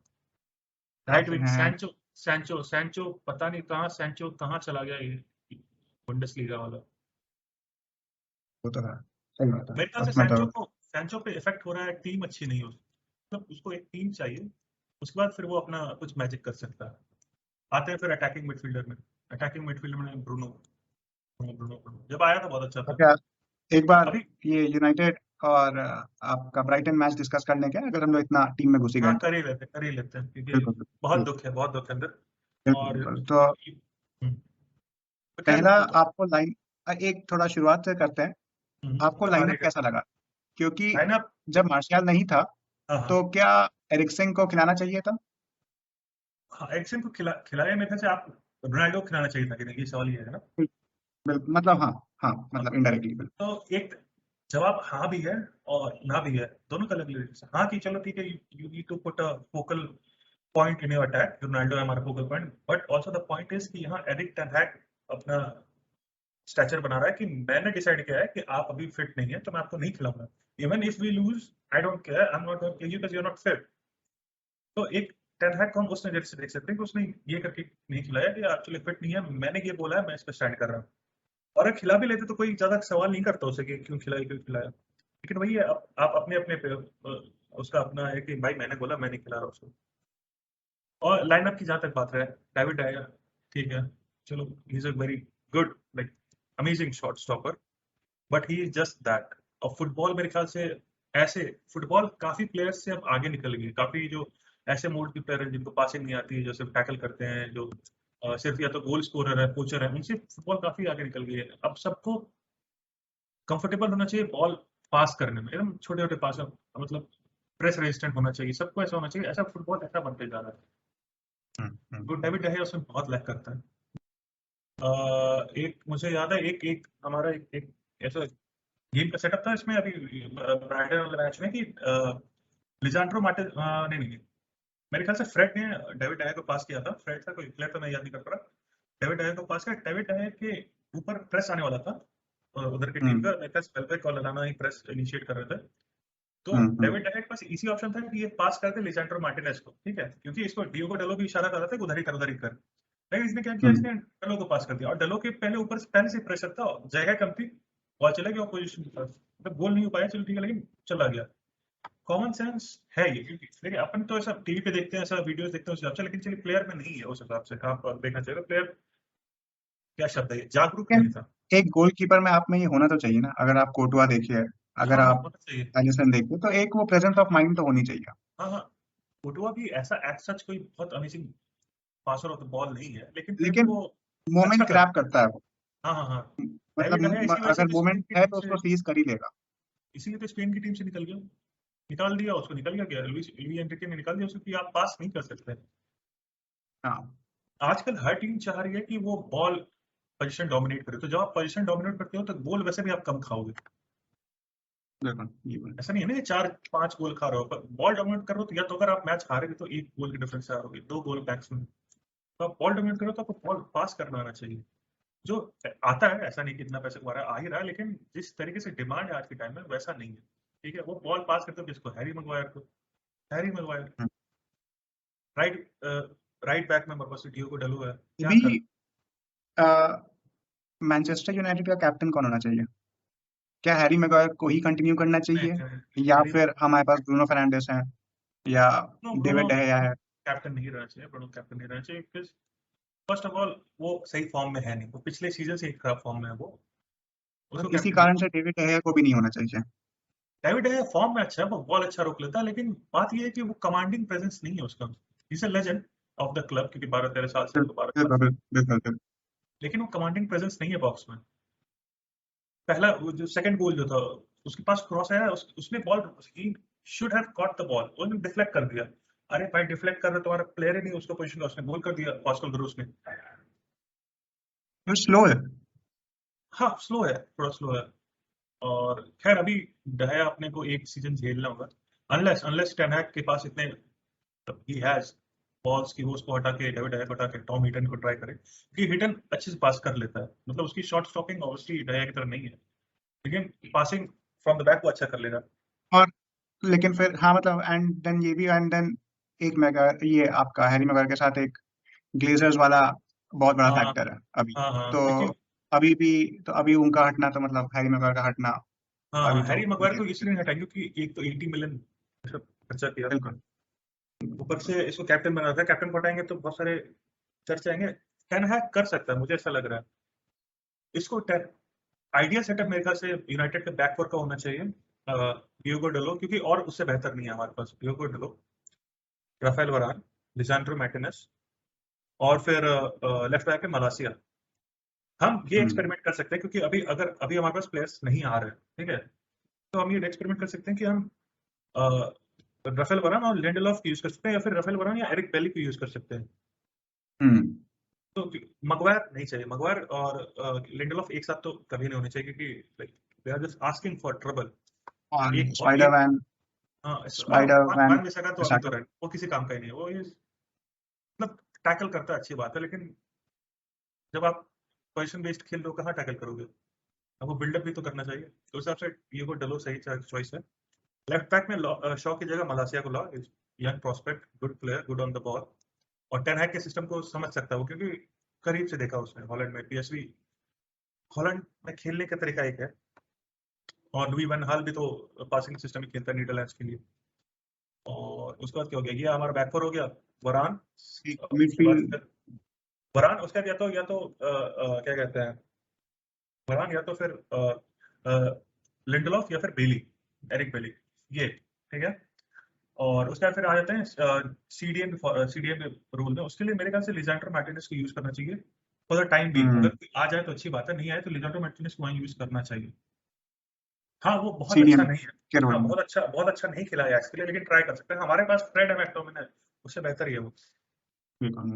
राइट काफी विंग हैं। सैंचो पता नहीं कहाँ, सैंचो कहाँ चला गया ये बुंडेसलीगा वाला। वो तो है, सही बात है, मेरे ख्याल से उसमें तो सैंचो पे इफेक्ट हो रहा है, टीम अच्छी नहीं हो, तो उसको एक टीम चाहिए, उसके बाद फिर वो अपना कुछ मैजिक कर सकता है। आते हैं फिर अटैकिंग मिडफील्डर में। अटैकिंग मिडफील्डर में ब्रूनो जब आया था बहुत अच्छा तो था। क्या एक बार अभी ये यूनाइटेड और आपका ब्राइटन मैच डिस्कस कर लें क्या, अगर हम लोग इतना टीम में घुसी गए हाँ तो? कर ही लेते हैं, क्योंकि बिल्कुल बहुत बिल्कुल दुख है, बहुत दुख है अंदर। बिल्कुल और बिल्कुल। तो तो खैर पहला आपको लाइन, एक थोड़ा शुरुआत से करते हैं, आपको तो लाइनअप हारेगा कैसा लगा? क्योंकि लाइनअप। जब मार्शियल नहीं था हाँ तो क्या एरिक्सन को खिलाना चाहिए था? हाँ, एक्शन को खिलाया मेरे ख्याल से, आप रोनाल्डो को खिलाना चाहिए था कि नहीं, ये सवाल ये है ना। मतलब हाँ, हाँ हाँ, मतलब इनडायरेक्टली बिल्कुल। तो एक जवाब हाँ भी है और ना भी है, दोनों का अलग अलग। हाँ कि चलो ठीक है, you need to put a focal point in your attack, Ronaldo है हमारा focal point, but also the point is कि यहाँ एरिक टेन हैग अपना स्टैचर बना रहा है कि मैंने डिसाइड किया है कि आप अभी फिट नहीं है, तो मैं आपको नहीं खिलाऊंगा। Even if we lose, I don't care, I am not going to kill you because you are not fit. तो एक टेन हैग को हम उस नजर से देख सकते हैं कि उसने ये करके नहीं खिलाया कि एक्चुअली फिट नहीं है, मैंने ये बोला है, मैं इस पर स्टैंड कर रहा हूँ। और अगर खिला भी लेते तो कोई ज्यादा सवाल नहीं करता उसे कि क्यों खिलाया। लेकिन वही है, आप अपने अपने पे उसका अपना है कि भाई मैंने बोला, मैं नहीं खिला रहा उसको। और लाइनअप की जहां तक बात है, डेविड आया, ठीक है, चलो, he is a very good, like amazing shot stopper, but he is just that. और फुटबॉल मेरे ख्याल से ऐसे फुटबॉल काफी प्लेयर्स से अब आगे निकल गई, काफी जो ऐसे मोड के प्लेयर हैं जिनको पासिंग नहीं आती है, जो सिर्फ टैकल करते हैं, जो सिर्फ या तो गोल स्कोरर है, पोचर है, उनसे फुटबॉल काफी आगे निकल गई है। अब सबको कंफर्टेबल होना चाहिए बॉल पास करने में, एकदम छोटे छोटे पास, मतलब प्रेस रेजिस्टेंट होना चाहिए, सबको ऐसा होना चाहिए, ऐसा फुटबॉल ऐसा बनते जा रहा है। तो डेविड डे उसमें बहुत लैक करता है। एक मुझे याद है, एक एक हमारा एक ऐसा गेम का सेटअप था इसमें अभी ब्राइटन वाले मैच में कि लिजांड्रो मार्टिन, नहीं नहीं नहीं, मेरे ख्याल से फ्रेड ने डेविड डाया को पास किया था, फ्रेड था कोई प्लेयर, तो मैं याद नहीं कर पा रहा। डेविड डाया को पास किया, डेविड डाया के ऊपर प्रेस आने वाला था उधर की टीम का, मेरे ख्याल से वेलबेक और ललाना ही प्रेस इनिशिएट कर रहे थे। तो डेविड डाया के पास इजी ऑप्शन था कि ये पास कर दे लिजांड्रो मार्टिनेज को, ठीक है, क्योंकि इसको डियोगो डेलो भी इशारा कर रहा था कि उधर ही कर। लेकिन इसने क्या किया, इसने डेलो को पास कर दिया, और डेलो के पहले ऊपर पहले से प्रेशर था, जगह कम थी, बॉल चला गया पोजीशन के पास, मतलब गोल नहीं हो पाया, चलो ठीक है, लेकिन चला गया। कॉमन सेंस है ये, क्योंकि लेकिन अपन तो ऐसा टीवी पे देखते हैं, ऐसा वीडियोस देखते हैं उस हिसाब से, लेकिन चलिए प्लेयर में नहीं है उस हिसाब से, आप देखना चाहिए प्लेयर, क्या शब्द है ये, जागरूक नहीं था। एक गोलकीपर में आप में ये होना तो चाहिए ना, अगर आप कोर्टुआ देखिए, अगर हाँ हाँ, आप होना चाहिए। एलिसन देखिए, तो एक वो प्रेजेंस ऑफ माइंड तो होनी चाहिए। हाँ हाँ, कोटुआ भी ऐसा एज सच कोई बहुत amazing passer of the ball नहीं है, लेकिन फिर भी लेकिन वो अच्छा मोमेंट कर। क्रैप करता है वो, हाँ हाँ हाँ, डेविड है, मतलब इसी वजह से अगर तो स्पेन मोमेंट की है टीम तो से, उसको सीज कर ही लेगा। इसीलिए तो स्पेन की टीम से निकल गया, निकाल दिया उसको, निकल गया लुइस एनरिके ने निकाल दिया उसको कि आप पास नहीं कर सकते। हाँ आजकल हर टीम चाह रही है कि वो बॉल पोजीशन डोमिनेट करे, तो जब आप पोजीशन डोमिनेट करते हो तो गोल वैसे भी आप कम खाओगे। बिल्कुल, बिल्कुल। ऐसा नहीं है ना कि 4-5 गोल खा रहे हो, पर बॉल डोमिनेट कर रहे हो तो, या तो अगर आप मैच हारेंगे तो 1 गोल के डिफरेंस से हारोगे, 2 गोल मैक्स में। तो आप बॉल डोमिनेट करो तो आपको बॉल पास करना आना चाहिए, जो आता है, ऐसा नहीं कि इतना पैसे कमा रहा है, आ ही रहा है, लेकिन जिस तरीके से डिमांड है आज के टाइम में वैसा नहीं है। ठीक है, वो बॉल पास करते हो किसको, हैरी मैग्वायर, हम्म। राइट राइट बैक में मेरे पास डियोगो डेलो है, क्या कर। अभी मैनचेस्टर यूनाइटेड का कैप्टन कौन होना चाहिए? क्या हैरी मैग्वायर को ही कंटिन्यू करना नहीं, चाहिए, या हैरी, फिर हमारे पास ब्रूनो फर्नांडिस है, या ब्रूनो डेविड डहेया है? कैप्टन नहीं रहना चाहिए, ब्रूनो कैप्टन नहीं रहना चाहिए, बिकॉज फर्स्ट ऑफ ऑल वो सही फॉर्म में है नहीं, वो पिछले सीजन से ही खराब फॉर्म में है वो, और उसको इसी कैप्टन नहीं। कारण से डेविड डहेया को भी नहीं होना चाहिए। डेविड है फॉर्म में अच्छा है, वो बॉल अच्छा रोक लेता है, लेकिन बात ये है कि वो कमांडिंग प्रेजेंस नहीं है उसका। Is a legend of the club, क्योंकि 12-13 साल से तो 12 बिल्कुल, बिल्कुल, बिल्कुल। लेकिन वो कमांडिंग प्रेजेंस नहीं है बॉक्स में। पहला वो जो सेकंड गोल जो था, उसके पास क्रॉस आया, उसने ball, he should have caught the ball, उसने डिफ्लेक्ट कर दिया। अरे भाई, डिफ्लेक्ट कर रहा, तुम्हारा प्लेयर ही नहीं उसको पोजीशन का, उसने गोल कर दिया पास्कल ग्रोस ने। वो स्लो है। हाँ, स्लो है, थोड़ा स्लो है। और खैर अभी डहाया अपने को एक सीजन झेलना होगा, अनलेस अनलेस टेन हैग के पास इतने ही हैज बॉल्स की, वो उसको हटा के, डेविड डहाया को हटा के टॉम हिटन को ट्राई करे, क्योंकि हिटन अच्छे से पास कर लेता है, मतलब उसकी शॉट स्टॉपिंग ऑब्वियसली डहाया की तरह नहीं है, लेकिन पासिंग फ्रॉम द बैक वो अच्छा कर लेगा। और लेकिन फिर हाँ, मतलब एंड देन ये भी, एंड देन एक मेगा ये आपका हैरी मैग्वायर के साथ एक ग्लेजर्स वाला बहुत बड़ा हाँ फैक्टर है अभी। हाँ हाँ, तो क्योंकि अभी भी, तो अभी उनका हटना, तो मतलब हैरी मैग्वायर का हटना हाँ, अभी तो हैरी मैग्वायर को बिल्कुल, इसलिए नहीं हटाया क्योंकि एक तो 80 मिलियन खर्चा किया, बिल्कुल। ऊपर से इसको कैप्टन बना था, कैप्टन को हटाएंगे तो बहुत सारे चर्चे आएंगे। टेन हैग कर सकता है, मुझे ऐसा लग रहा है। इसको आइडिया सेटअप मेरे ख्याल से यूनाइटेड के बैकवर्ड का होना चाहिए, डियोगो डेलो, क्योंकि और उससे बेहतर नहीं है हमारे पास, डियोगो डेलो, राफेल वरान, लिसांड्रो मार्टिनेज, और फिर लेफ्ट बैक पे मलासिया। हम ये एक्सपेरिमेंट कर सकते हैं, क्योंकि अभी हमारे पास प्लेयर्स नहीं आ रहे हैं, ठीक है, तो हम ये एक्सपेरिमेंट कर सकते हैं कि हम राफेल वरान और लिंडेलॉफ यूज कर सकते हैं, या फिर राफेल वरान या एरिक बेली को यूज कर सकते हैं। हम्म। तो मगवायर नहीं चाहिए, मगवायर और लिंडेलॉफ एक साथ तो कभी नहीं होने चाहिए, क्योंकि they are just asking for trouble. और एक स्पाइडर एक मैन, हाँ, और स्पाइडर मैन वन बिसाका तो अभी तो बिसाका। रन, वो किसी काम का ही नहीं है, वो मतलब टैकल करता है, अच्छी बात है, लेकिन जब आप पोजीशन बेस्ड खेल रहे हो, कहाँ टैकल करोगे, आपको बिल्डअप भी तो करना चाहिए, तो उस हिसाब से ये को डलो सही चॉइस है। लेफ्ट बैक में शॉ की जगह मलासिया को लाओ, young prospect, good player, good on the ball, और टेन हैग के सिस्टम को समझ सकता है वो, क्योंकि करीब से देखा उसने हॉलैंड में। पीएसवी हॉलैंड में खेलने का तरीका एक है, और लुई वैन हाल भी तो पासिंग सिस्टम ही खेलता है नीदरलैंड्स के लिए। और उसके बाद क्या हो गया, ये हमारा बैकफोर हो गया, वरान, उसके बाद मिडफील्ड वरान, उसके बाद या तो क्या कहते हैं, वरान या तो फिर लिंडलॉफ या फिर बेली, एरिक बेली, ये ठीक है। और उसके बाद फिर आ जाते हैं सीडीएम रोल में। उसके लिए मेरे ख्याल से लिजेंड्रो मार्टिनेज को यूज करना चाहिए फॉर द टाइम बीइंग। अगर कोई आ जाए तो अच्छी बात है, नहीं आए तो लिजेंड्रो मार्टिनेज को वहीं यूज करना चाहिए। हाँ, वो बहुत अच्छा सीडीएम नहीं है, के रोल हाँ में। बहुत अच्छा नहीं खिला है एक्चुअली, लेकिन ट्राई कर सकते हैं। हमारे पास फ्रेड मैक्टोमिन है, उससे बेहतर ही है वो। बिल्कुल।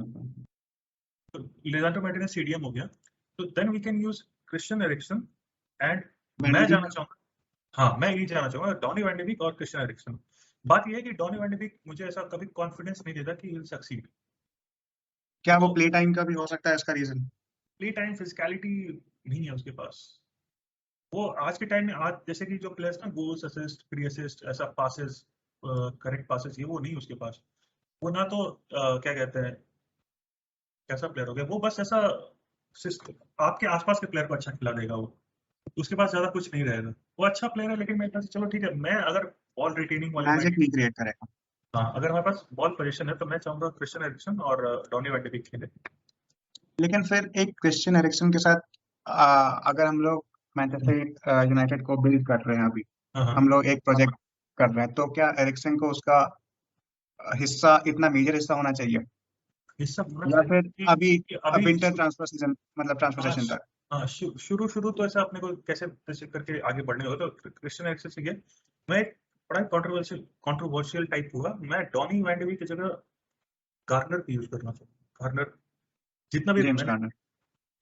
तो लिजेंड्रो मार्टिनेज सीडीएम हो गया, तो then we can use Christian Eriksen. And van मैं डी जाना बीक, चाहूंगा, हाँ मैं यही जाना चाहूंगा, डॉनी वैन डी बीक और क्रिश्चियन एरिक्सन। बात यह है कि डॉनी वैन डी बीक मुझे ऐसा कभी कॉन्फिडेंस नहीं देता कि विल सक्सीड। क्या वो तो प्ले टाइम का भी हो सकता है इसका रीजन? प्ले टाइम, फिजिकलिटी नहीं है उसके पास। वो आज के टाइम में, आज जैसे कि जो प्लेयर्स ना गोल्स, असिस्ट, प्री असिस्ट, ऐसा पासेस, करेक्ट पासेस, ये वो नहीं उसके पास। वो ना तो क्या कहते हैं, कैसा प्लेयर हो गया वो, बस ऐसा आपके आसपास के प्लेयर को अच्छा खिला देगा वो, उसके पास ज्यादा कुछ नहीं रहेगा। वो अच्छा प्लेयर है, लेकिन मेरे ख्याल से चलो ठीक है, मैं अगर बॉल रिटेनिंग वाले मैजिक माइंड, नहीं क्रिएट करेगा। हाँ अगर हमारे पास बॉल पोजीशन है तो मैं चाहूंगा क्रिश्चियन एरिक्सन और डॉनी वैन डी बीक खेले। लेकिन फिर एक क्रिश्चियन एरिक्सन के साथ अगर हम लोग मैनचेस्टर यूनाइटेड को बिल्ड कर रहे हैं अभी, हाँ हाँ, हम लोग एक प्रोजेक्ट कर रहे हैं, तो क्या एरिक्सन को उसका हिस्सा, इतना मेजर हिस्सा होना चाहिए, हिस्सा होना या चाहिए फिर अभी कि अभी विंटर ट्रांसफर सीजन, मतलब ट्रांसफर हाँ सेशन तक? हाँ, शुरू तो ऐसा अपने को कैसे कैसे करके आगे बढ़ने होगा, तो क्रिश्चियन एरिक्सन से गया। मैं एक बड़ा कंट्रोवर्शियल टाइप हुआ, मैं डॉनी वैन डी बीक की जगह गार्नर की यूज करना चाहूंगा। गार्नर जितना भी जेम्स मैंने गार्नर।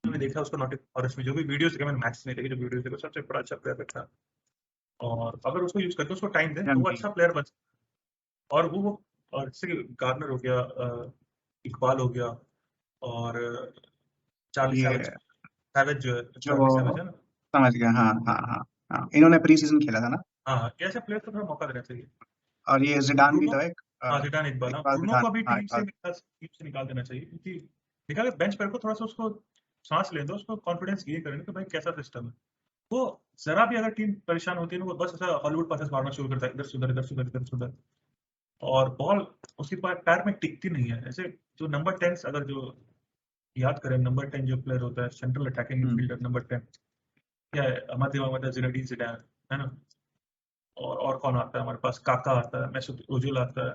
मैंने देखा उसको नोटिस, और इसमें जो भी वीडियोस देखे, मैंने मैच नहीं देखी, जो वीडियोस देखा सबसे बड़ा अच्छा प्लेयर लगता है। और अगर उसको यूज करके उसको टाइम दें तो वो अच्छा प्लेयर बन सकता है। और वो और जैसे कि गार्नर हो गया, इकबाल हो गया, और चार्ली ये सैवेज जो है, जो चार्ली सैवेज है ना। समझ गया, हाँ हाँ हाँ हाँ, इन्होंने प्री सीजन खेला था ना। हाँ हाँ, ऐसे प्लेयर को थोड़ा मौका देना चाहिए। और ये जिडान भी ब्रूनो, था एक, हाँ जिडान इकबाल, हाँ इकबाल ब्रूनो जिडान, को अभी हाँ टीम इकबाल। से निकाल देना चाहिए, क्योंकि निकाले बेंच पर को थोड़ा सा उसको सांस ले दो, उसको कॉन्फिडेंस गेन करेंगे कि भाई कैसा सिस्टम है। वो जरा भी अगर टीम परेशान होती है ना, वो बस ऐसा हॉलीवुड पासेस मारना शुरू करता है, इधर से उधर, इधर से उधर, इधर से उधर, और बॉल उसके पैर में टिकती नहीं है। ऐसे जो नंबर 10, अगर जो याद करें, नंबर 10 जो प्लेयर होता है, सेंट्रल अटैकिंग मिडफील्डर नंबर 10, क्या है, हमारे दिमाग में जिनेडिन जिडान है ना। और कौन आता है हमारे पास, काका आता है, मैसूत ओजिल आता है,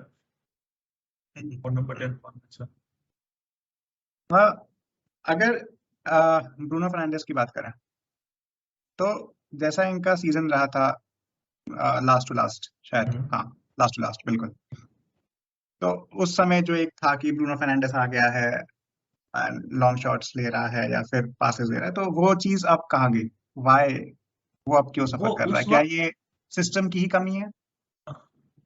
और नंबर 10 कौन, अच्छा हाँ, अगर ब्रूनो फर्नांडिस की बात करें, तो जैसा इनका सीजन रहा था, लास्ट टू लास्ट शायद, हम्म। हाँ लास्ट टू लास्ट बिल्कुल, तो उस समय जो एक था कि ब्रूनो फर्नांडिस आ गया है, लॉन्ग शॉट्स ले रहा है या फिर पासेस दे रहा है, तो वो चीज अब कहाँ गई? वाई? वो अब क्यों वो सफर कर रहा है? उस क्या वक्त, ये सिस्टम की ही कमी है?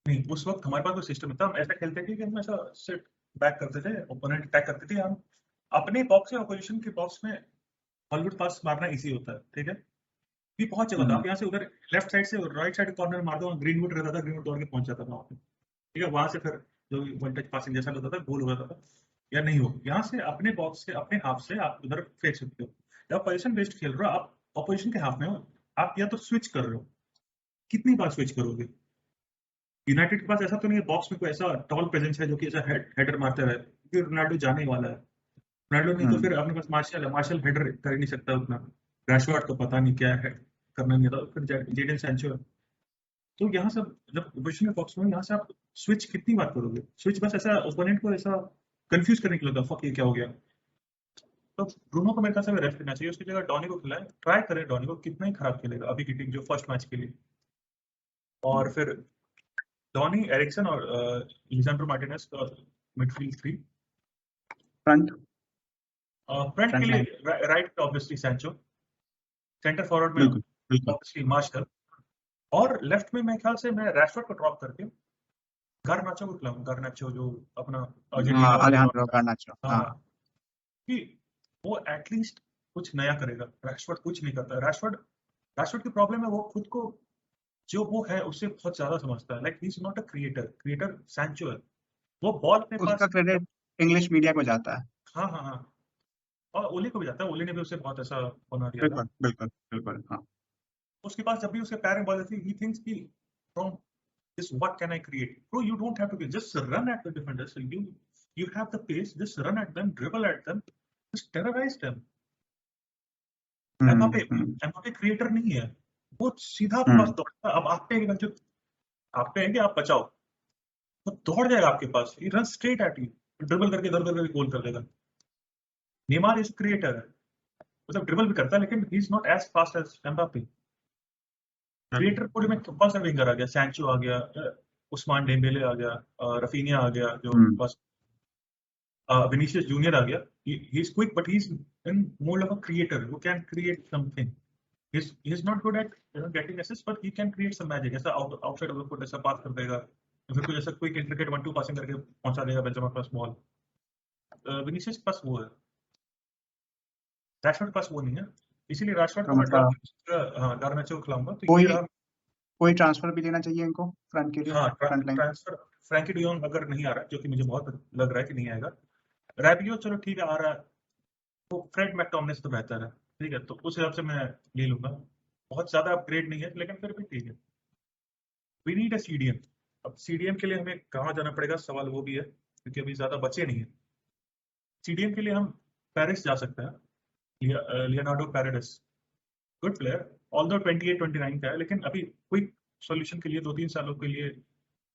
नहीं उस वक्त हमारे पास कोई सिस्टम था, हम ऐसा खेलते थे कि हम ऐसा सिट बैक करते थे, ओपोनेंट अटैक करते थे, हम अपने बॉक्स से अपोजिशन के बॉक्स में हॉलीवुड पास मारना इजी होता है, ठीक है। भी बहुत जगह था, हम्म, आप यहाँ से उधर लेफ्ट साइड से राइट साइड कॉर्नर मार दो, ग्रीनवुड रहता था, ग्रीनवुड दौड़ के पहुंच जाता था वहाँ पे, ठीक है। वहां से फिर जो वन टच पासिंग जैसा होता था, गोल हो जाता था। या नहीं हो, यहाँ से अपने बॉक्स से, अपने हाफ से आप उधर फेंक सकते हो। जब पोजिशन बेस्ड खेल रहे हो, आप अपोजिशन के हाफ में हो, आप या तो स्विच कर रहे हो, कितनी बार स्विच करोगे। यूनाइटेड के पास ऐसा तो नहीं है बॉक्स में कोई ऐसा टॉल प्रेजेंस है जो कि ऐसा हेडर मारता है, क्योंकि रोनाल्डो जाने ही वाला है। रोनाल्डो नहीं तो हम्म, फिर अपने पास मार्शल है, मार्शल हेडर कर ही नहीं सकता उतना। रैशवर्ड को पता नहीं क्या है, करना नहीं था, फिर जेडन सैंचो है। तो यहाँ से जब पोजिशन में बॉक्स में, यहाँ से आप स्विच कितनी बार करोगे, स्विच बस ऐसा ओपोनेंट को ऐसा कंफ्यूज करने के लिए होता है, फक ये क्या हो गया। तो ब्रूनो को मेरे ख्याल से रेस्ट करना चाहिए, उसकी जगह डॉनी को खिलाए, ट्राई करें डॉनी को, कितना ही खराब खेलेगा अभी की टीम जो फर्स्ट मैच के लिए। और फिर डॉनी, एरिक्सन और Lisandro Martinez midfield three. Front front के फ्रंट लाइन, लिए right obviously Sancho, centre forward में बिल्कुल बिल्कुल। ऑब्वियसली मार्शल, और लेफ्ट में मेरे ख्याल से मैं रैशफोर्ड को ड्रॉप करके गार्नाचो को खिलाऊंगा, गार्नाचो जो अपना हाँ, अर्जेंटीना वाला जो अलेहांड्रो गार्नाचो, हाँ हाँ। हाँ, कि वो एटलीस्ट कुछ नया करेगा। रैशफोर्ड कुछ नहीं करता, रैशफोर्ड रैशफोर्ड की प्रॉब्लम है, वो खुद को जो वो है उससे बहुत ज्यादा समझता है, like he is not a creator, creator Sancho है। वो बॉल अपने उसका पास क्रेडिट इंग्लिश मीडिया को जाता है। हाँ हाँ हाँ, और ओली को भी जाता है, ओली ने भी उसे बहुत ऐसा बना दिया था। बिल्कुल बिल्कुल बिल्कुल, हाँ। उसके पास जब भी उसके पैर में बॉल थी, ही थिंक्स कि from this what can I create, bro you don't have to just run at the defenders, you have the pace, just run at them, dribble at them, just terrorize them. Hmm Mbappe hmm Mbappe creator नहीं है, वो सीधा आपके पास हम्म दौड़ता है। अब आप पे हैं कि आप बचाओ, वो दौड़ जाएगा आपके पास, he run straight at you, dribble करके इधर उधर करके गोल कर देगा। नेमार इज क्रिएटर है, मतलब ड्रिबल भी करता है, लेकिन he is not as fast as Mbappe. Creator code में कौन सा विंगर आ गया, सैंचो आ गया, उस्मान डेम्बेले आ गया, रफीनिया आ गया, जो हम्म बस Vinicius Junior आ गया। He's quick, but he's in more of a creator who can create something. He's not good at getting assists, but he can create some magic. ऐसा outside of the foot ऐसा पास कर देगा, या फिर कुछ ऐसा quick intricate 1-2 passing करके पहुंचा देगा बेंजेमा के पास बॉल। विनीशियस के पास वो है, रैशफोर्ड के पास वो नहीं है, इसीलिए रैशफोर्ड तो को मैं मतलब ड्रॉप गार्नाचो को खिलाऊंगा। तो कोई ये रहा। कोई ट्रांसफर भी लेना चाहिए इनको फ्रंट के लिए, हाँ, front line. Transfer Frenkie de Jong अगर नहीं आ रहा, जो कि मुझे बहुत लग रहा है कि नहीं आएगा। रैबियो चलो ठीक है, आ रहा है, वो फ्रेड मैकटोमिनी से तो बेहतर है, ठीक है, तो उस हिसाब से मैं ले लूंगा। बहुत ज्यादा अपग्रेड नहीं है, लेकिन फिर भी ठीक है। We need a CDM. अब सीडीएम के लिए हमें कहाँ जाना पड़ेगा, सवाल वो भी है, क्योंकि अभी ज्यादा बचे नहीं है। सीडीएम के लिए हम पेरिस जा सकते हैं, लियोनार्डो पेरेडिस, गुड प्लेयर, ऑल्दो 28-29 का है, लेकिन अभी क्विक सॉल्यूशन के लिए 2-3 सालों के लिए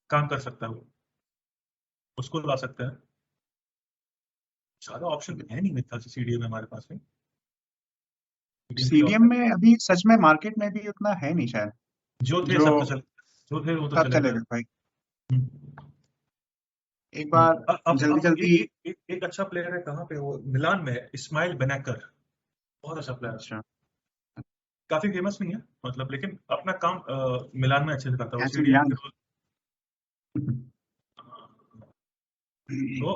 काम कर सकता है वो, उसको ला सकते हैं। ज्यादा ऑप्शन है नहीं मेरे ख्याल से सीडीएम हमारे पास में। सीडीएम में अभी सच में मार्केट में भी उतना है नहीं शायद, जो थे जो सब तो चल, जो थे वो तो सब चले गए। चलेगा भाई। हम्म। एक बार जल्दी अब जल्दी। एक अच्छा प्लेयर है, कहाँ पे वो, मिलान में है, इस्माइल बेनेकर, बहुत अच्छा प्लेयर है। अच्छा, काफी फेमस नहीं है मतलब, लेकिन अपना काम मिलान में अच्छे से करता है, वो ऐसे सीडीएम यार। के रोल। वो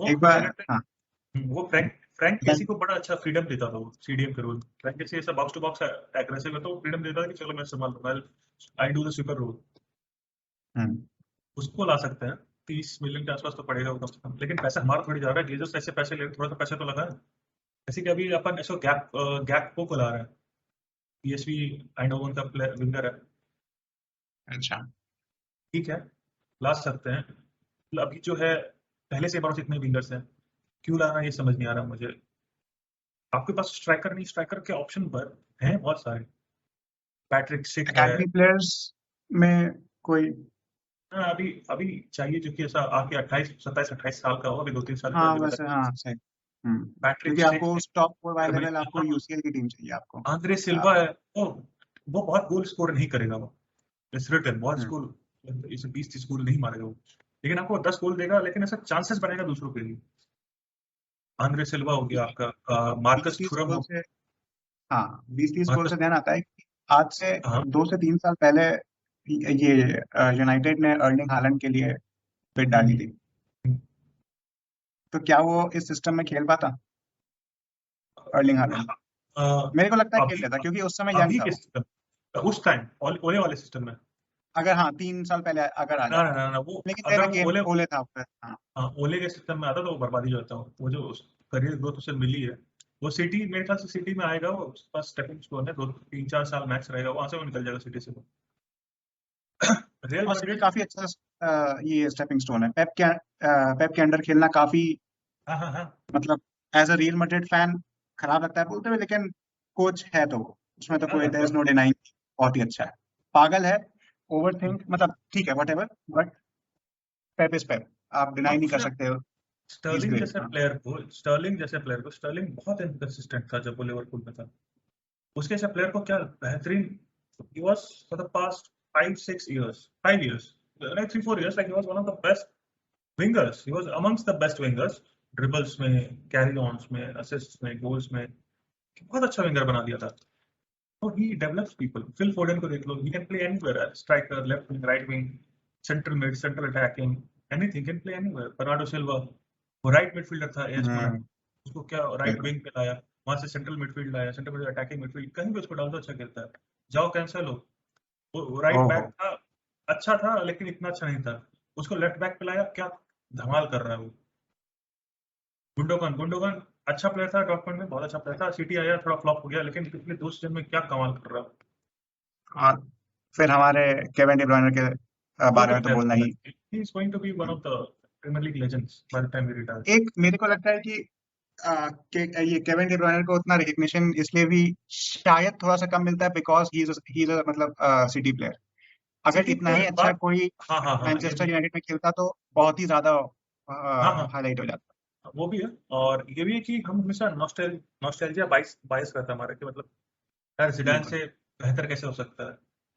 वो एक क्या बार, कहते हाँ। हैं, वो फ्रैंक फ्रैंक केसी को बड़ा अच्छा फ्रीडम देता था वो सीडीएम के रोल। फ्रैंक केसी ऐसा बॉक्स टू बॉक्स एग्रेसिव है, तो फ्रीडम देता था कि चलो मैं संभाल लूंगा, I do the super role. Hmm, उसको ला सकते हैं, 30 मिलियन के आसपास तो पड़ेगा वो कम से कम, लेकिन पैसा हमारा थोड़ी जा रहा है, गेजर्स ऐसे पैसे ले रहे, थोड़ा सा पैसा तो लगा है। ऐसे कि अभी अपन ऐसा गैप को ला रहे हैं, पीएसवी आइंडहोवन का प्लेयर विंगर है, अच्छा। ठीक है, ला सकते हैं। मतलब अभी जो है, पहले से हमारे पास इतने विंगर्स हैं, क्यों लाना ये समझ नहीं आ रहा मुझे। आपके पास स्ट्राइकर नहीं, स्ट्राइकर के ऑप्शन पर हैं बहुत सारे, पैट्रिक सिक है। एकेडमी प्लेयर्स में कोई। हाँ, अभी अभी चाहिए जो कि ऐसा आके 27-28 साल का हो, अभी 2-3 साल हाँ पहले वैसे, हाँ सही। पैट्रिक क्योंकि सिक आपको है, उस टॉप 4 वाले अभी लेवल, आपको यूसीएल की टीम चाहिए आपको। आंद्रे सिल्वा है, वो बहुत गोल स्कोर नहीं करेगा, वो इट्स रिटन बहुत हम्म, गोल, इसे 20-30 गोल नहीं मारेगा वो, लेकिन आपको 10 गोल देगा, लेकिन ऐसा चांसेस बनेगा दूसरों के लिए। आंद्रे सिल्वा हो गया आपका, बीस मार्कस तीस थुरम गोल हो, से हाँ 20-30 गोल से मार्कस, ध्यान आता है कि आज से हाँ 2 से 3 साल पहले ये यूनाइटेड ने अर्लिंग हालैंड के लिए बिड डाली थी। तो क्या वो इस सिस्टम में खेल पाता अर्लिंग हालैंड? अ, मेरे को लगता है खेल अभी लेता, क्योंकि उस समय यंग अभी था के वो। सिस्टम, उस टाइम ओले वाले सिस्टम में, अगर हाँ 3 साल पहले अगर आ ना ना जाता, ना ना, वो लेकिन अगर देन वो अगेन ओले था फिर, हाँ। ओले के सिस्टम में आता तो वो बर्बादी हो जाता, वो जो करियर ग्रोथ उसे मिली है, वो सिटी मेरे ख्याल से सिटी में आएगा, वो उसके पास स्टेपिंग स्टोन है, 2-3-4 साल मैक्स रहेगा, वहां से वो निकल जाएगा सिटी से। रियल और सिटी मैड्रिड, काफी अच्छा ये स्टेपिंग स्टोन है। पेप के अंडर खेलना काफी, हाँ हाँ हाँ, मतलब as a Real Madrid fan खराब लगता है बोलते हुए, लेकिन कोच है तो वो, उसमें तो ना कोई ना देयर इज नो डिनाइंग, बहुत ही अच्छा है। पागल है, ओवर थिंक, मतलब ठीक है व्हाटएवर, बट पेप इज पेप, आप डिनाई नहीं कर उसने सकते हो। ही इज स्टर्लिंग ग्रेट, जैसे हाँ। प्लेयर को, स्टर्लिंग बहुत इनकंसिस्टेंट था जब वो लिवरपूल में था। उसके जैसे प्लेयर को क्या बेहतरीन, he was for the past 5-6 years, 5 years, like 3-4 years, like he was one of the best wingers, he was amongst the best wingers, dribbles में, carry ons में, assists में, goals में, बहुत अच्छा विंगर बना दिया था। तो he develops people, Phil Foden को देख लो, he can play anywhere, striker, left wing, right wing, central mid, central attacking, anything, can play anywhere। Bernardo Silva, वो राइट मिडफील्डर था एज मिलान, हम्म, उसको क्या राइट बिल्कुल। विंग पे लाया, वहां से सेंट्रल मिडफील्ड लाया, सेंट्रल मिडफील्ड अटैकिंग मिडफील्ड, कहीं भी उसको डाल दो अच्छा खेलता है। जाओ कैंसेलो, वो राइट ओहो। बैक था, अच्छा था, लेकिन इतना अच्छा नहीं था, उसको लेफ्ट बैक पे लाया, क्या धमाल कर रहा है वो। गुंडोगन अच्छा प्लेयर था, डॉर्टमुंड में बहुत अच्छा प्लेयर था, सिटी आया थोड़ा फ्लॉप हो गया, लेकिन पिछले 2 सीजन में क्या कमाल कर रहा है। और फिर हमारे केविन डी ब्रुयने के बारे में तो बोलना ही। He is going to be one of the Premier League legends by the time he retires. एक मेरे को लगता है कि ये केविन डी ब्रुयने को उतना रिकग्निशन इसलिए भी शायद थोड़ा सा कम मिलता है बिकॉज ही इज मतलब सिटी प्लेयर। अगर सिटी इतना ही प्लेयर अच्छा कोई हाँ हाँ हाँ ये मैनचेस्टर भी यूनाइटेड में खेलता तो बहुत ही ज्यादा हाँ हाँ हाईलाइट हो जाता। वो भी है। और ये भी है कि हम हमेशा नॉस्टैल्जिया बाइस रहता है हमारा कि मतलब यार जिडान बिल्कुल। से बेहतर कैसे हो सकता है,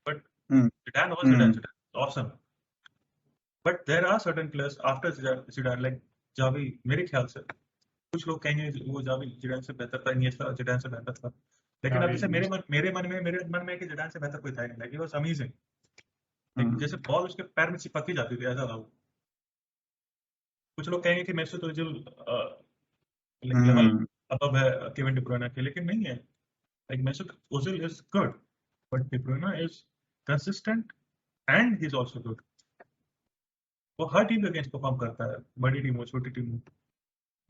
but hmm Zidane was hmm awesome. But there are certain players after Zidane like Xavi, मेरे ख्याल से कुछ लोग कहेंगे वो जावी जिडान से बेहतर था, इनिएस्टा जिडान से बेहतर था, लेकिन अब जैसे मेरे मन में कि जिडान से बेहतर कोई था ही नहीं, like he was amazing. Like जैसे बॉल उसके पैर में चिपक ही जाती थी, ऐसा था वो। कुछ लोग कहेंगे कि मेसी तो जो लेवल हम्म अबव है केविन डी ब्रुयने के, लेकिन नहीं है। Like Mesut Ozil is good, but D ब्रुयने is consistent and he is also good. वो हर टीम के अगेंस्ट परफॉर्म करता है, बड़ी टीम हो छोटी टीम हो,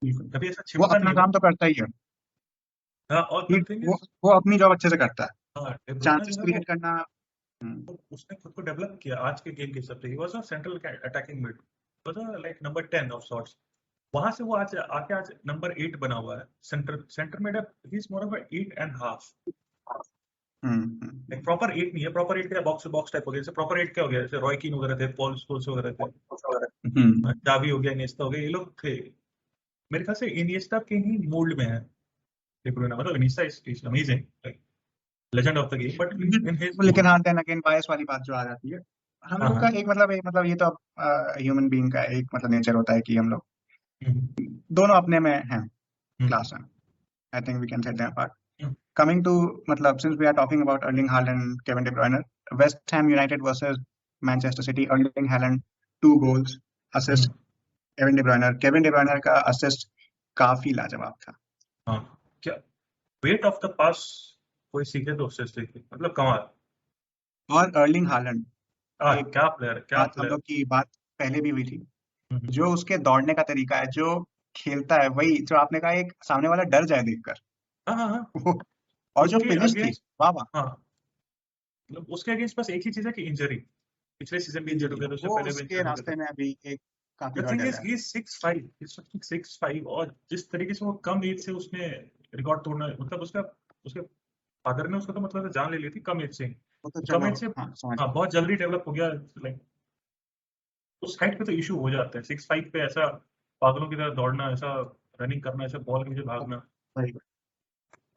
बिल्कुल। कभी ऐसा वो छिपता नहीं अपना है वो। काम तो करता ही है। हाँ, और कि द थिंग इज वो अपनी जॉब अच्छे से करता है। हाँ डी ब्रुयने चांसेस जो है वो क्रिएट करना। हम्म उसने खुद को डेवलप किया आज के गेम के हिसाब से। He was a central attacking mid, was a like number 10 of sorts. वहां से वो आज आके आज नंबर 8 बना हुआ है, centre mid. He is more of a 8 and half. एक हम्म प्रॉपर 8 नहीं है, प्रॉपर 8 क्या बॉक्स टू बॉक्स टाइप हो गया। जैसे प्रॉपर 8 क्या हो गया, जैसे रॉय कीन वगैरह थे, पॉल स्कोल्स वगैरह थे, हम्म जावी हो गया, इनिएस्टा हो गया, ये लोग थे। मेरे ख्याल से इनिएस्टा के ही मोल्ड में है डी ब्रुयने। मतलब Iniesta is amazing, like legend of the game, but in his लेकिन मोल्ड। हाँ देन अगेन बायस वाली बात जो आ जाती है। हम हाँ लोग का हाँ एक मतलब ये तो ह्यूमन बीइंग का एक मतलब नेचर होता है कि हम लोग हम्म, दोनों अपने में हैं, हम्म, क्लास हैं। I think we can set them apart. Hmm, Coming to मतलब since we are talking about Erling Haaland, Kevin De Bruyne, West Ham United versus Manchester City, Erling Haaland 2 goals, assist hmm, Kevin De Bruyne. Kevin De Bruyne का assist काफी लाजवाब था। हाँ क्या weight of the पास कोई सीखे तो उससे सीखे, मतलब कमाल। और Erling Haaland, एक क्या प्लेयर, क्या बात हम प्लेयर। लोग की बात पहले भी हुई थी, हम्म, जो उसके दौड़ने का तरीका है, जो खेलता है, वही जो आपने कहा एक सामने वाला डर जाए देखकर। हाँ हाँ हाँ वो और जो उसके फिनिश थी, अगेंस्ट वाह वाह। हाँ मतलब उसके अगेंस्ट बस एक ही चीज है कि इंजरी। पिछले सीजन भी इंजर्ड हो गया था, उससे वो पहले भी उसके इंजर्ड हो गया रास्ते था। में अभी एक काफी द थिंग हर्डल इज है। ही इज 6'5", इज 6'5", और जिस तरीके से वो कम एज से उसने रिकॉर्ड तोड़ना, मतलब उसका उसके फादर ने उसको तो मतलब जान ले ली थी कम एज से ही। वो तो तो कम चलो, एज से हाँ समझ हाँ गया। बहुत जल्दी डेवलप हो गया। लाइक उस हाइट पे तो इशू हो जाता है, 6'5" पे ऐसा पागलों की तरह दौड़ना, ऐसा रनिंग करना, ऐसा बॉल के पीछे भागना। सही बात।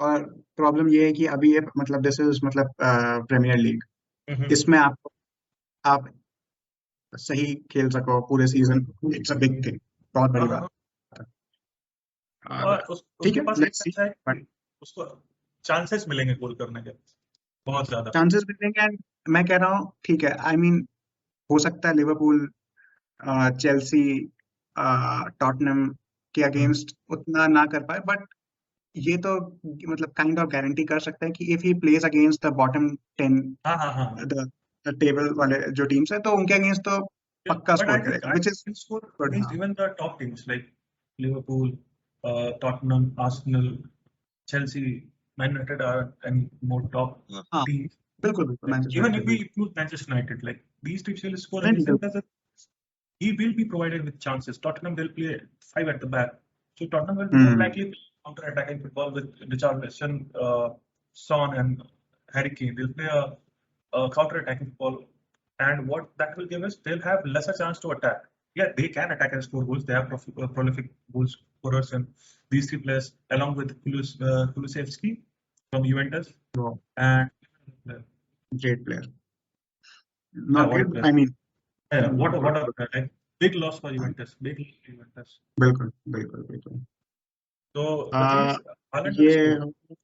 और प्रॉब्लम ये है कि अभी ये मतलब दिस इज मतलब प्रीमियर लीग, हम्म, इसमें आप सही खेल सको पूरे season, it's a big thing, बहुत हाँ बड़ी हाँ बात हाँ। है। और और ठीक उसके है, पास एक लेट्स सी। अच्छा है बट कि उसको चांसेस मिलेंगे गोल करने के बहुत ज्यादा। चांसेस मिलेंगे एंड मैं कह रहा हूँ ठीक है, आई मीन हो सकता है लिवरपूल, चेल्सी, टॉटनहम के हम्म, अगेंस्ट उतना ना कर पाए, बट ये तो मतलब काइंड ऑफ गारंटी कर सकते हैं कि if he plays against the bottom 10, हाँ हाँ हाँ द टेबल वाले जो टीम्स है, तो उनके अगेंस्ट तो पक्का बट स्कोर करेगा, I which is think he'll score good. against हाँ even the top teams like Liverpool, Tottenham, Arsenal, Chelsea, Man United are any more top हाँ teams. बिल्कुल बिल्कुल, Like Manchester even if United we बिल्कुल। include Manchester United, like these teams will score नहीं नहीं against them बिल्कुल। because he will be provided with chances. Tottenham will play 5 at the back, so Tottenham will be more hmm likely to counter-attacking football with Richarlison, Son, and Harry Kane. They'll play a counter-attacking football, and what that will give us, they'll have lesser chance to attack. Yeah, they can attack and score goals. They have prolific goal scorers, and these 3 players, along with Kulusevski from Juventus, वो and great player, yeah, not what a great, player! I mean Yeah, what good. a player! Like, big loss for Juventus. Big loss for Juventus. बिल्कुल बिल्कुल बिल्कुल। So the thing आ, is, Haaland will ये score.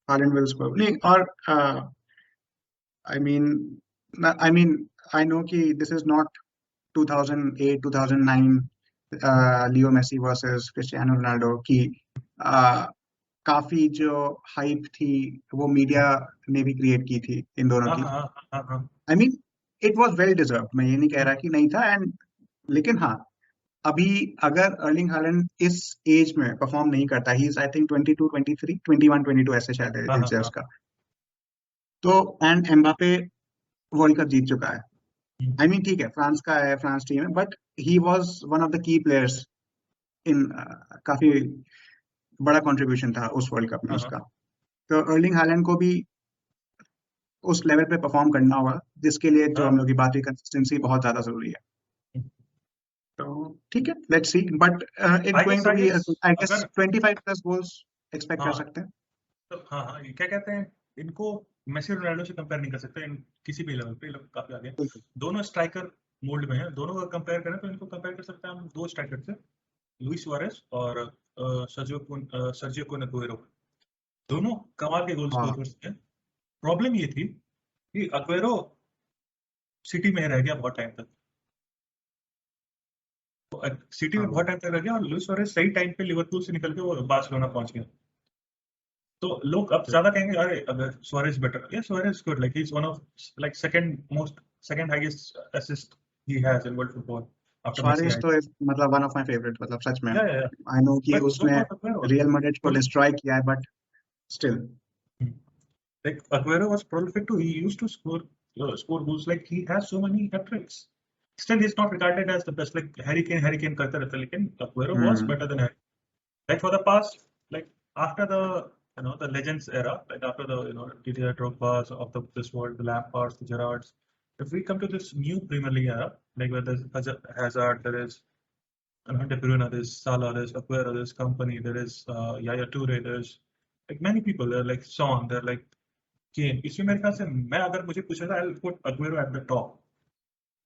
Haaland will score नहीं, और I mean I mean I know कि this is not 2008 2009 Leo Messi versus Cristiano Ronaldo की काफी जो हाइप थी वो मीडिया ने भी क्रिएट की थी इन दोनों हाँ की। हाँ हाँ हाँ हाँ I mean it was well deserved, मैं ये नहीं कह रहा कि नहीं था, एंड लेकिन हाँ अभी अगर अर्लिंग हालैंड इस एज में परफॉर्म नहीं करता, ही इज आई थिंक 22, 23, 21, 22 ऐसे शायद हाँ एज है हाँ उसका, तो एंड एम्बापे वर्ल्ड कप जीत चुका है। आई मीन ठीक है, फ्रांस का है, फ्रांस टीम है, but he was one of the key players in, काफी बड़ा कंट्रीब्यूशन था उस वर्ल्ड कप में हाँ उसका। तो अर्लिंग हालैंड को भी उस लेवल पे परफॉर्म करना होगा, जिसके लिए जो हम हाँ लोग की बात हुई, कंसिस्टेंसी बहुत ज्यादा जरूरी है। तो ठीक है, let's see, but it's I going guess to I be, guess I guess अगर 25 प्लस गोल्स एक्सपेक्ट कर हाँ सकते हैं। तो हाँ हाँ ये क्या कहते हैं, इनको मेसी रोनाल्डो से कंपेयर नहीं कर सकते किसी भी लेवल पे, ये लोग काफी आगे हैं। बिल्कुल। दोनों स्ट्राइकर मोल्ड में हैं, दोनों को कंपेयर करें तो इनको कंपेयर कर सकते हैं हम दो स्ट्राइकर से, लुइस सुआरेस और सर्जियो कुन अगुएरो। दोनों कमाल के गोल हाँ स्कोरर्स हैं। प्रॉब्लम ये थी कि अगुएरो सिटी में रह गया बहुत टाइम तक, तो सिटी में हाँ बहुत टाइम तक रह गया, और लुइस सुआरेस सही टाइम पे लिवरपूल से निकल के वो बार्सिलोना पहुंच गया। तो लोग अब ज्यादा कहेंगे अरे अगर सुआरेस बेटर, या Suarez good, like he is one of like second highest assist he has in world football after Messi, Suarez right? तो वन ऑफ माय फेवरेट, मतलब सच में। या आई नो कि बट सो उसने नॉट अगुएरो। रियल मैड्रिड को destroy किया है, but still. Like Aguero was prolific too. He used to score goals. Like he has so many hat tricks. Still, he's not regarded as the best. Like Harry Kane करते रहते, लेकिन Aguero was better than Harry. Like for the past, like after the the legends era, like after the Didier Drogba's of this world, the Lampards, the Gerrards. If we come to this new Premier League era, like where there's Hazard, there is De Bruyne, there's Salah, there's Aguero, there's Company, there is Yaya Toure, there's like many people. They're like Son, they're like Kane. इसमें मेरे ख्याल से मैं अगर मुझे पूछा था, I'll put Aguero at the top.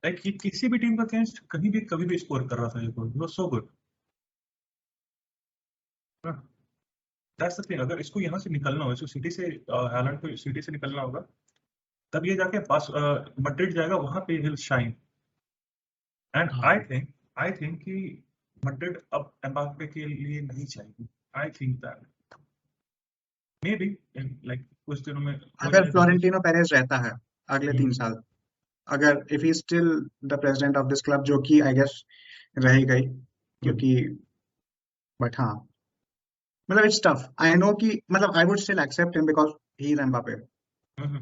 Like ये किसी भी टीम का अगेंस्ट कहीं भी कभी भी स्कोर कर रहा था, ये गोल, he was so good. That's the thing, अगर इसको यहाँ से निकलना हो, इसको सिटी से हालैंड को सिटी से निकलना होगा, तब ये जाके पास मैड्रिड जाएगा, वहां पे विल शाइन। एंड हाँ आई थिंक कि मैड्रिड अब एम्बाप्पे के लिए नहीं चाहिए। I think that may be like कुछ दिनों में हो अगर जाए बिजनेस। फ्लोरेंटिनो पेरेज रहता है अगले 3 साल, अगर if he still the president of this club, जो कि आई गेस रहेगा ही, क्योंकि, बट हाँ, मतलब इट्स टफ। आई नो कि, मतलब I would still accept him because he is Mbappe,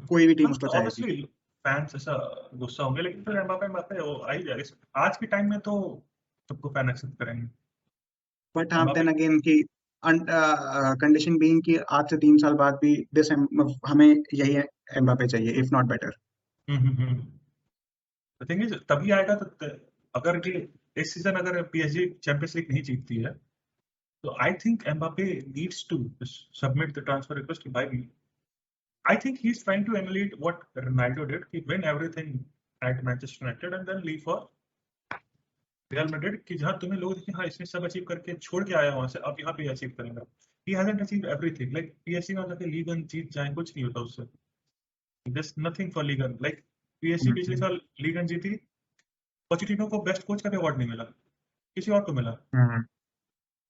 कोई भी टीम उसको चाहेगी। ऑब्वियसली फैंस ऐसा गुस्सा होंगे, लेकिन फिर एम्बापे वो आ ही जाएगा आज के टाइम में, तो सबको फैन एक्सेप्ट करेंगे। बट हाँ, एम्बापे देन अगेन की कंडीशन बीइंग कि आज से 3 साल बाद भी दिस, हमें यही एम्बापे चाहिए, if not better. The thing is तभी आएगा तो अगर ये इस सीजन अगर पीएसजी चैंपियंस लीग नहीं जीतती है, तो I think Mbappe needs to submit the transfer request by me. I think he's trying to emulate what Ronaldo did. He win everything at Manchester United and then leave for Real Madrid. कि जहाँ तुम्हें लोग देखें हाँ इसने सब achieve करके छोड़ के आया वहां से, अब यहाँ पे अचीव करेंगे। He hasn't achieved everything. Like PSG में जाके लीग वन जीत जाए, कुछ नहीं होता उससे। There's nothing for league one. Like PSG पिछले साल लीग वन जीती, पोचेटिनो को बेस्ट कोच का भी अवार्ड नहीं मिला, किसी और को मिला।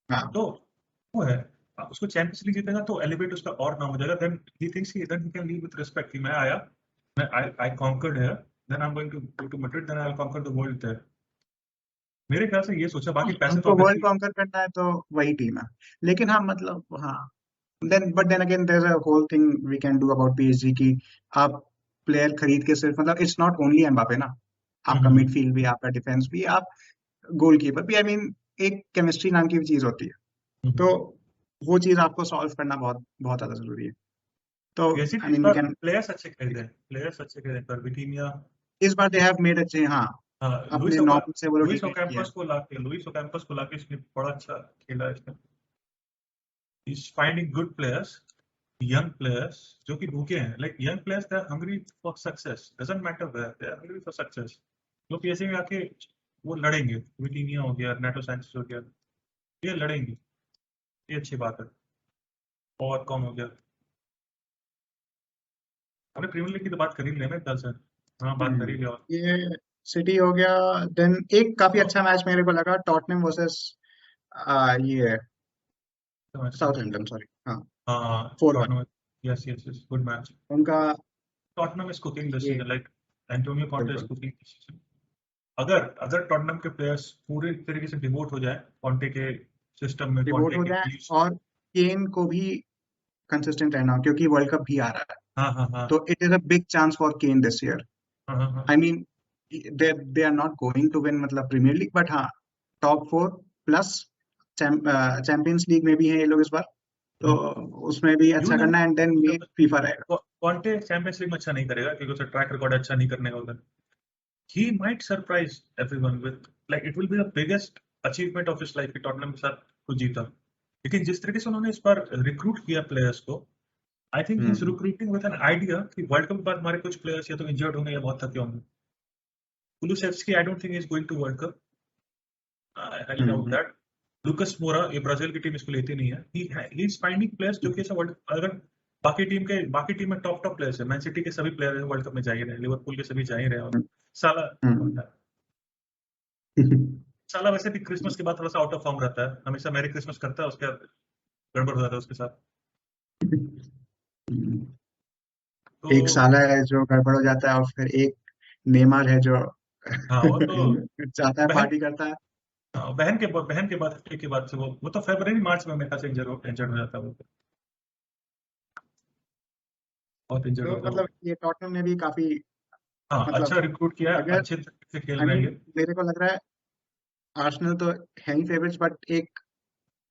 हाँ तो वो है, उसको चैंपियंस लीग जीतेगा तो एलिवेट उसका और नाम हो जाएगा। Then he thinks he can leave with respect कि मैं आया, मैं I conquered here, then I am going to go to Madrid, then I will conquer the world there. मेरे ख्याल से ये सोचा, बाकी पैसे तो हमको वर्ल्ड ऑब्वियसली। कॉन्कर करना है तो वही टीम है, लेकिन हाँ, मतलब हाँ, then again there is a whole thing we can do about PSG की, आप प्लेयर खरीद के सिर्फ, मतलब इट्स नॉट ओनली एम्बापे ना, आपका मिडफील्ड भी, आपका डिफेंस भी, आप गोलकीपर भी, आई मीन एक केमिस्ट्री नाम की भी चीज होती है, तो वो चीज आपको सॉल्व करना बहुत बहुत ज्यादा जरूरी है। तो PSG I is mean we bar can, players अच्छे खरीदे हैं, प्लेयर्स अच्छे खरीदे पर विटिनिया, इस बार दे हैव मेड अच्छे, हाँ, अपने नॉर्म से वो लोग लुइस डिफेंड किया है। ओकैम्पस को लाके इसने बड़ा अच्छा खेला इसने। He's finding good players, young players जो कि भूखे हैं, like young players they are hungry for success, doesn't matter where they are hungry for success। जो पीएसजी में आके वो लड़ेंगे, विटिनिया हो गया, नेटो सैंचेज हो गया, ये लड़ेंगे, ये अच्छी बात है। और कौन हो गया, हमने प्रीमियर लीग की तो बात कर ही लिया ना कल से। हाँ बात कर ही लिया। ये सिटी हो गया। देन एक काफी और अच्छा मैच मेरे को लगा, टॉटनहम वर्सेस ये साउथहैम्पटन, सॉरी, हाँ, हाँ 4-1 Tottenham, yes yes yes, good match. उनका। टॉटनहम इज कुकिंग दिस ये season, like Antonio Conte is बिल्कुल, कुकिंग दिस सीजन। अगर टॉटनहम के प्लेयर्स पूरे तरीके से डिवोट हो जाए कॉन्टे के सिस्टम में, डिवोट कॉन्टे हो के जाए beliefs- और केन को भी कंसिस्टेंट रहना हो, क्योंकि वर्ल्ड कप भी आ रहा है, हाँ हाँ हाँ तो it is a big chance for Kane this year. हाँ हाँ हाँ I mean they are not going to win मतलब प्रीमियर लीग, बट हाँ टॉप 4 प्लस चैंपियंस लीग में भी है ये लोग इस बार, तो उसमें भी You अच्छा never- करना है, एंड देन ये फीफा रहेगा. कॉन्टे चैंपियंस लीग में अच्छा नहीं करेगा क्योंकि उसका ट्रैक रिकॉर्ड अच्छा नहीं करने का उधर. He might surprise everyone with, like, it will be the biggest achievement of his life कि टॉटनहम के साथ कुछ जीता. लेकिन जिस तरीके से उन्होंने इस बार रिक्रूट किया प्लेयर्स को, I think he is recruiting with an idea कि वर्ल्ड कप के बाद हमारे कुछ प्लेयर्स या तो इंजर्ड होंगे या बहुत थके होंगे. Kulusevski I don't think is going to World Cup. I highly doubt that. Lucas Moura, ये ब्राजील की टीम इसको लेती नहीं है. ही इज फाइंडिंग प्लेयर्स जो कि ऐसा वर्ल्ड, अगर बाकी टीम में टॉप प्लेयर्स है, मैन सिटी के सभी प्लेयर वर्ल्ड कप में जा ही रहे हैं, लिवरपूल के सभी जा ही रहे हैं. और साला वैसे भी क्रिसमस के बाद थोड़ा सा आउट ऑफ फॉर्म रहता है, हमेशा मैरी क्रिसमस करता है, उसके बाद गड़बड़ हो जाता है उसके साथ. तो एक साला है जो गड़बड़ हो जाता है, और फिर एक नेमार है जो हाँ, वो तो जाता है बहन पार्टी करता है. बहन के बाद हफ्ते के बाद से वो तो फरवरी मार्च में मेरे ख्याल से इंजर्ड हो जाता है वो. बहुत इंजर्ड तो होता है वो. मतलब ये टॉटनहम ने भी काफी हाँ, मतलब, अच्छा रिक्रूट किया है, अगर अच्छे तरीके से खेल आई रहे मीन हैं. मेरे को लग रहा है आर्सेनल तो है ही फेवरेट्स, बट एक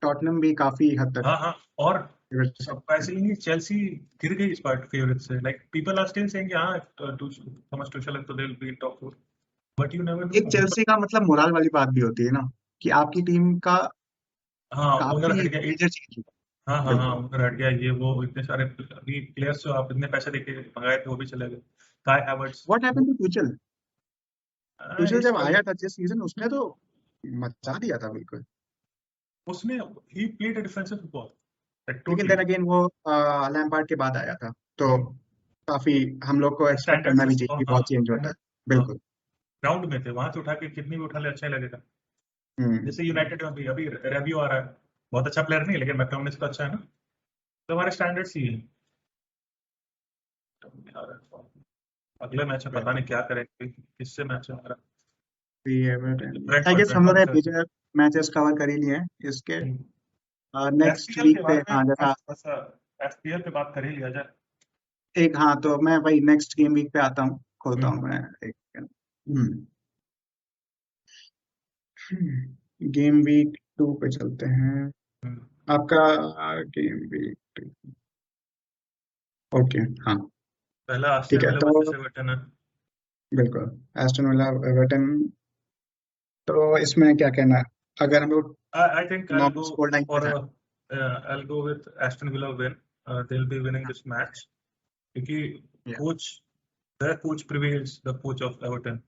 टॉटनहम भी काफी हद तक हाँ हाँ. और favorites है. सरप्राइजिंगली चेल्सी गिर गई इस बार फेवरेट से. Like people are still saying हाँ, थॉमस टुशेल तो they will be top 4, but you never एक नो. चेल्सी का मतलब मोराल वाली बात भी होती है ना, कि आपकी टीम का हाँ, ओनर काफी हट गया. मेजर चेंज हुआ. हाँ हाँ हाँ, बिल्कुल. उनका हट गया. ये वो इतने सारे अभी प्लेयर्स जो आप इतने पैसे देके मंगाए थे वो भी चले गए. Kai Havertz what happened to Tuchel? Tuchel इस जब आया था जिस सीजन, उसने तो मचा दिया था बिल्कुल. उसने he played a defensive football लेकिन टोटली. देन अगेन वो लैम्पार्ड के बाद आया था, तो काफी हम लोग को एक्सपेक्ट करना भी स्टैंडर्ड्स चाहिए कि हाँ बहुत चेंज होता है. बिल्कुल. ग्राउंड में थे, वहां से उठा के कितनी भी उठा ले अच्छा ही लगेगा. हम्म. जैसे यूनाइटेड में भी अभी रेबियो आ रहा है, बहुत अच्छा प्लेयर नहीं लेकिन मैकटोमिनस तो अच्छा है ना, तो हमारे स्टैंडर्ड्स ही है. अगले मैच में पता नहीं क्या करेंगे, किससे मैच है हमारा. आई गेस हम लोग ने ब्रेंटफोर्ड मेजर मैचेस कवर कर ही लिए हैं इसके. नेक्स्ट एफपीएल के वीक पे बारे में हाँ जैसा थोड़ा सा, एफपीएल पे बात कर ही लिया जाए. एक, हाँ तो मैं वही नेक्स्ट गेम वीक पे आता हूँ, खोलता हूँ मैं एक. गेम वीक 2 पे चलते हैं. आपका गेम वीक 2. ओके. हाँ पहला ठीक आस्टन है. विला तो वर्सेस एवर्टन है. बिल्कुल एस्टन विला एवर्टन, तो इसमें क्या कहना है, अगर हम लोग I think I'll normal go score line पे for जाए? I'll go with Aston Villa win. They'll be winning this match क्योंकि Yeah. coach, their coach prevails the coach of Everton.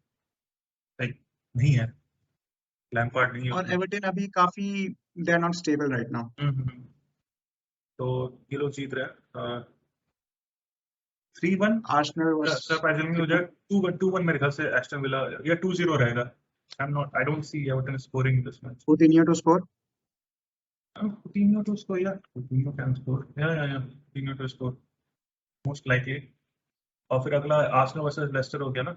Like नहीं है, लैम्पार्ड नहीं है और उसमें. एवर्टन अभी काफी they are not stable right now. तो ये लोग जीत रहे हैं 3-1. आर्सेनल वाज सरप्राइजिंगली हो जाए 2-1 मेरे ख्याल से एस्टन विला, या 2-0 रहेगा. I don't see Everton scoring this match. Coutinho to score. Coutinho to score, yeah. Coutinho can score. Yeah. Coutinho to score most likely. और फिर अगला आर्सेनल वर्सेस लेस्टर हो गया ना,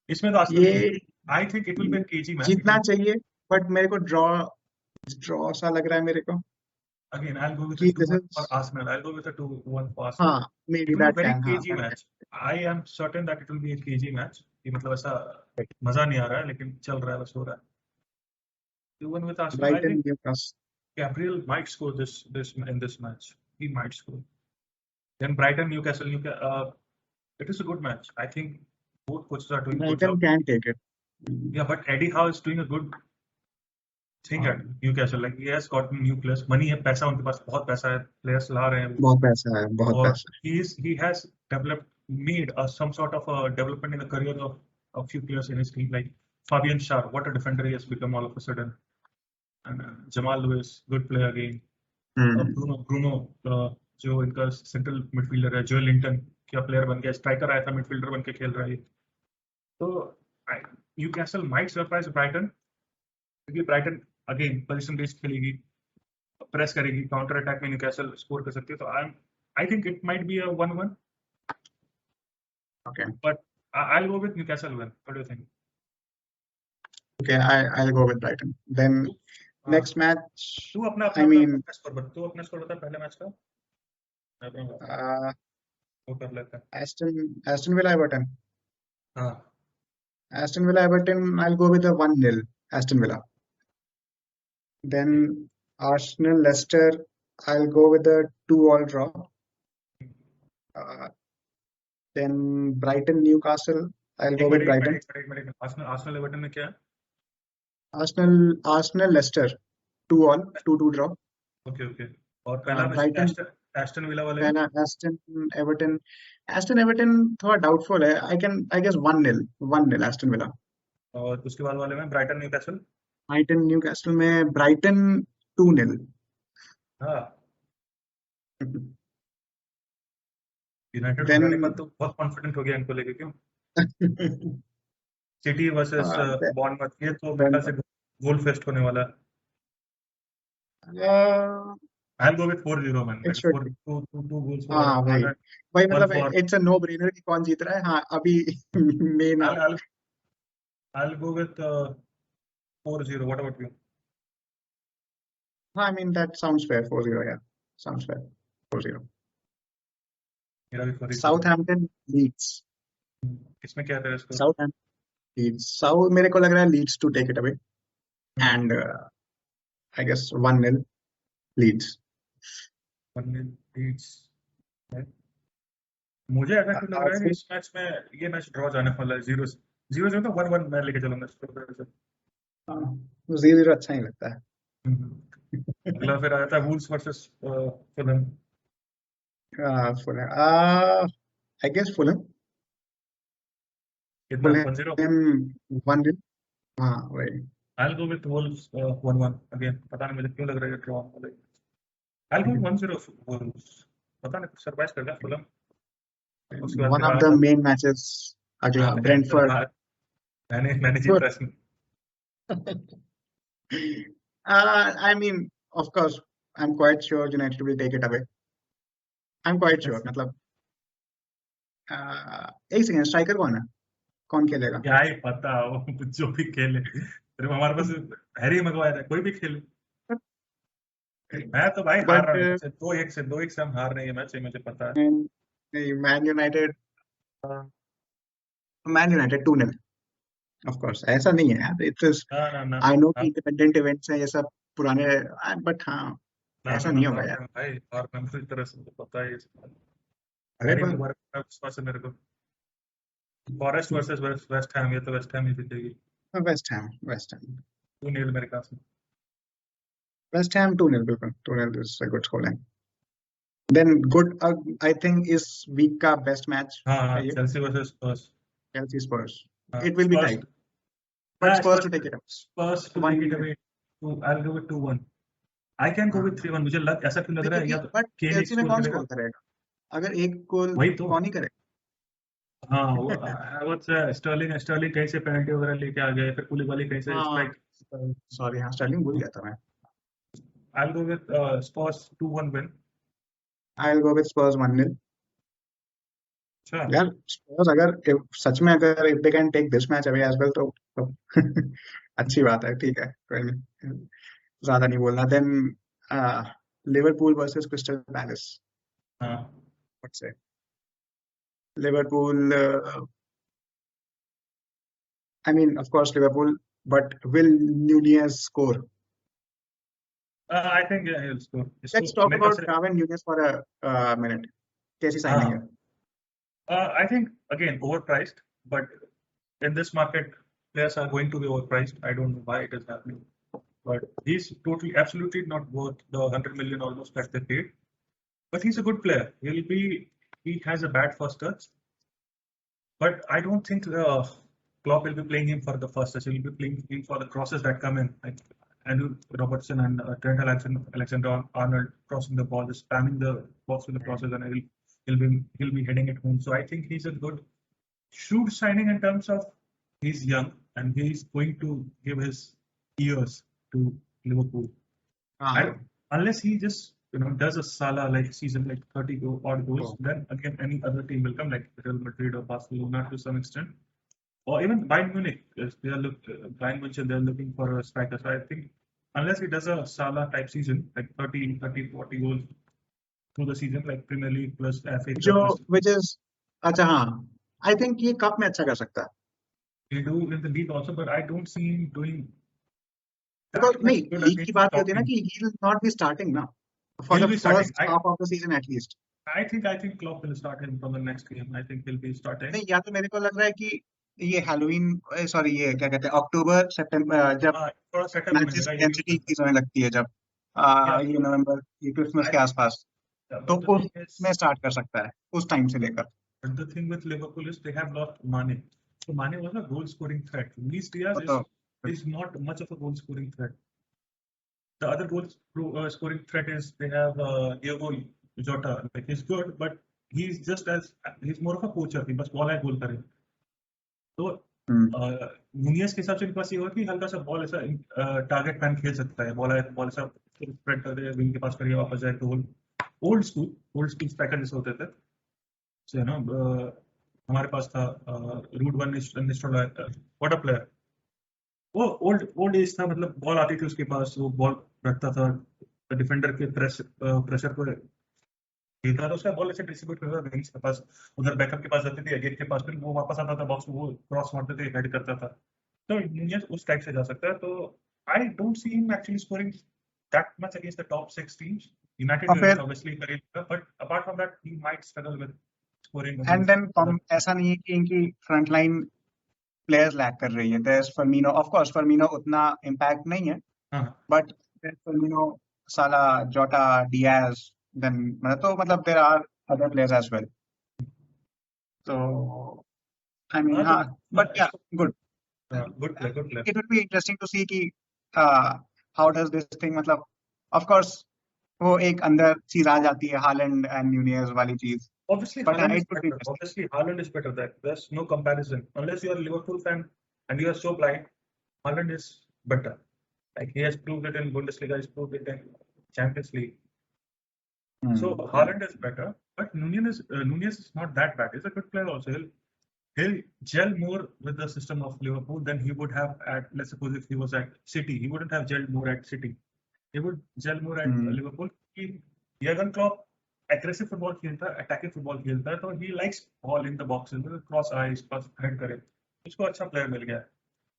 इसमें तो आर्सेनल ये जीत. I think it will be a cagey match. जीतना चाहिए, बट मेरे को ड्रॉ ड्रॉ सा लग रहा है मेरे को, Again, I'll go with a कि this 2-1 for is, Arsenal. I'll go with a 2-1 for Arsenal. हाँ may It be will be that very can, हाँ cagey that match. I am certain that it will be a cagey match. कि मतलब ऐसा मजा नहीं आ रहा है लेकिन चल रहा है, बस हो रहा है. 2-1 with can. Arsenal. I Brighton think Newcastle. Gabriel might score this in this match. He might score. Then Brighton Newcastle. It is a good match. I think both coaches are doing a good Brighton job. can take it. Yeah, but Eddie Howe is doing a good thing at Newcastle. Like he has gotten new players. Money है, पैसा उनके पास बहुत पैसा है. Players ला रहे हैं वो. बहुत पैसा है, बहुत और पैसा. he has developed, made some sort of a development in the career of a few players in his team, like Fabian Schär. What a defender he has become all of a sudden. And Jamal Lewis, good player again. Bruno जो इनका central midfielder है. Joel Linton क्या player बन गया, striker आया था, midfielder बन के खेल रहा है. तो न्यूकैसल माइट सरप्राइज ब्राइटन, क्योंकि ब्राइटन अगेन पोजीशन बेस्ड खेलेगी, प्रेस करेगी, काउंटर अटैक में न्यूकैसल स्कोर कर सकती है. तो I think it might be a 1-1. Okay. But I'll go with Newcastle win. What do you think? Okay, I'll go with Brighton. Then next match, तू अपना I mean, अपना score बता पहले मैच का। मैं अपना वो कर लेता है। Aston Villa Everton. हाँ Aston Villa Everton, I'll go with a 1-0 Aston Villa. Then Arsenal Leicester, I'll go with a 2-2 draw. Then Brighton Newcastle, I'll go with Brighton. Arsenal Everton में क्या है? Arsenal Leicester 2-2 draw. ओके और पहला Brighton Aston villa वाले में? पहला Aston Everton थोड़ा doubtful है. I guess 1-0 Aston Villa. और उसके बाद वाले में ब्राइटन Newcastle में Brighton 2-0. हाँ यूनाइटेड Then हराने का तो बहुत कॉन्फिडेंट हो गया इनको लेके, क्यों? सिटी वर्सेस बॉर्नमथ, ये तो मेरे ख्याल से गोल फेस्ट होने वाला है। I'll go with 4-0 man. It should be. Two goals for हाँ भाई मतलब it's a no brainer कि कौन जीत रहा है. हाँ अभी main I'll go with 4-0. What about you? I mean that sounds fair. 4-0, yeah, sounds fair. 4-0. मेरा भी 4-0. Southampton Leeds. इसमें क्या है इसको? Southampton Leeds. मेरे को लग रहा है Leeds to take it away, and I guess 1-0 Leeds. 1-0 Leeds. मुझे ऐसा क्यों लग रहा है कि इस मैच में ये मैच ड्रॉ जाने वाला है. 0-0 तो 1-1 मैं लेके चलूंगा इसको. 0-0 अच्छा ही लगता है. अगला फिर आया था Wolves versus Fulham. I guess Fulham. कितना? 1-0. 1-0. हाँ वही. I'll go with Wolves 1-1 again. पता नहीं मुझे क्यों लग रहा है ड्रॉ वाला. I'll go 1-0 Wolves. पता नहीं सरप्राइज कर दिया Fulham. One of the main matches अगला Brentford. मैंने जीता इसमें. I mean, of course, I'm quite sure United will take it away. I'm quite sure. मतलब एक सेकंड, स्ट्राइकर कौन है? कौन खेलेगा? क्या ही पता, वो जो भी खेले. हमारे पास हैरी मैगवायर है, कोई भी खेले. मैं तो भाई हार रहा हूँ. 2-1 से हम हार रहे हैं मैच, मुझे पता है. Man United 2-0. ऑफ कोर्स ऐसा नहीं है यार. इट्स आई नो कि इंडिपेंडेंट इवेंट्स हैं ये सब पुराने, बट हाँ ऐसा नहीं होगा यार भाई. और मैं पूरी तरह से पता है. अरे विश्वास है मेरे को. फॉरेस्ट वर्सेस वेस्ट हैम, ये तो वेस्ट हैम ही जीतेगी. वेस्ट हैम 2-0 मेरे ख्याल से. वेस्ट हैम 2-0 बिल्कुल. 2-0 is a good score line. Then good I think इस वीक का बेस्ट मैच. हां Chelsea versus Spurs. Chelsea Spurs. It will be tight. But Spurs to take it away. Spurs to take it away. I'll go with 2-1. I can go with 3-1. मुझे ऐसा क्यों लग रहा है या तो Chelsea में कौन स्कोर करेगा? अगर एक गोल कौन ही करेगा? हाँ वो स्टर्लिंग कहीं से पेनल्टी वगैरह लेके आ गए, फिर कुलिबाली कहीं से स्ट्राइक. सॉरी हाँ स्टर्लिंग भूल गया था मैं. I'll go with Spurs 2-1 win. I'll go with Spurs 1-0. यार Spurs अगर सच में अगर if they can take this match away as well तो अच्छी बात है. ठीक है, कोई नहीं, ज्यादा नहीं बोलना. Then Liverpool versus Crystal Palace. What's it? Liverpool. I mean, of course Liverpool, but will Nunez score? I think he'll score. Let's talk about Darwin Nunez for a minute. कैसी signing है? I think again overpriced, but in this market players are going to be overpriced. I don't know why it is happening, but he's absolutely not worth the 100 million almost that they paid. But he's a good player. He has a bad first touch, but I don't think Klopp will be playing him for the first touch. He'll be playing him for the crosses that come in. Like Andrew Robertson and Trent Alexander-Arnold crossing the ball, just spamming the box with the crosses, and he'll be heading it home. So I think he's a good, shrewd signing in terms of he's young and he's going to give his ears to Liverpool. Unless he just does a Salah like season like 30 odd goals, then again any other team will come like Real Madrid or Barcelona to some extent, or even Bayern Munich, Bayern Munich, they're looking for a striker. So I think unless he does a Salah type season, like 30, 40 goals through the season, like Premier League plus FA जो Cup plus, which is अच्छा हाँ I think ये cup में अच्छा कर सकता है he do in the league also, but I don't see him doing that because much नहीं good लीग की against बात ये top होती है ना teams. कि he will not be starting ना for He'll the be starting. first half of the season at least I think Klopp will start him from the next game. I think he'll be starting. नहीं या तो मेरे को लग रहा है कि ये हैलोवीन सॉरी ये क्या कहते हैं अक्टूबर सितंबर जब हाँ, थोड़ा सेटल होने मैचेस लगा की ये डेंसिटी इंक्रीज होने लगती है जब Yeah, ये नवंबर ये क्रिसमस I के think आसपास तो but the thing उसमें is, स्टार्ट कर सकता है उस टाइम से लेकर but the thing with Liverpool is they have lost Mane. So Mane was a goal scoring threat. Luis Diaz वो तो is not much of a goal scoring threat. The other goal scoring threat is they have Diego Jota. Like he's good, but he's more of a poacher. He बस ball है गोल करे. तो नुनियस के हिसाब से इनके पास ये होगा कि हल्का सा बॉल ऐसा टारगेट मैन खेल सकता है. बॉल ऐसा स्प्रेड कर दे, विंग के पास करिए, वापस जाए गोल. ओल्ड स्कूल स्ट्राइकर जैसे होते थे. So, हमारे पास था rude one what a player. वो ओल्ड एज था, मतलब बॉल आती थी उसके पास, वो बॉल रखता था, डिफेंडर के प्रेशर को खेलता था, उसका बॉल ऐसे डिस्ट्रीब्यूट करता था विंग्स के पास, उधर बैकअप के पास जाती थी, अगेन के पास, फिर वो वापस आता था बॉक्स में, वो क्रॉस मारते थे, हेड करता था. तो नुनियस उस टाइप से जा सकता है. तो I don't see him actually scoring that much against the top 6 teams. United और फिर ऑब्वियसली करेगा, but apart from that he might struggle with scoring and then ऐसा नहीं है कि इनकी फ्रंट लाइन प्लेयर्स लैक कर रही है there is Firmino of course Firmino उतना इम्पैक्ट नहीं है but there Firmino Salah Jota Diaz then मतलब there are other players as well तो आई मीन हाँ but yeah good good player. it would be interesting to see कि how does this thing मतलब of course वो एक अंदर चीज आ जाती है हालैंड एंड न्यूनियस वाली चीज Obviously, but Haaland is it would be better. interesting Obviously, Haaland is better. There's no comparison. Unless you are a Liverpool fan and you are so blind, Haaland is better. Like he has proved it in Bundesliga, he's proved it in Champions League. So Haaland is better, but Nunez is not that bad. He's a good player also. He'll gel more with the system of Liverpool than he would have at, let's suppose, if he was at City. He wouldn't have gelled more at City. He would gel more at Liverpool. Jurgen Klopp aggressive football खेलता है, attacking football खेलता है, तो he likes ball in the boxes, cross eyes, cross head करे. उसको अच्छा player मिल गया,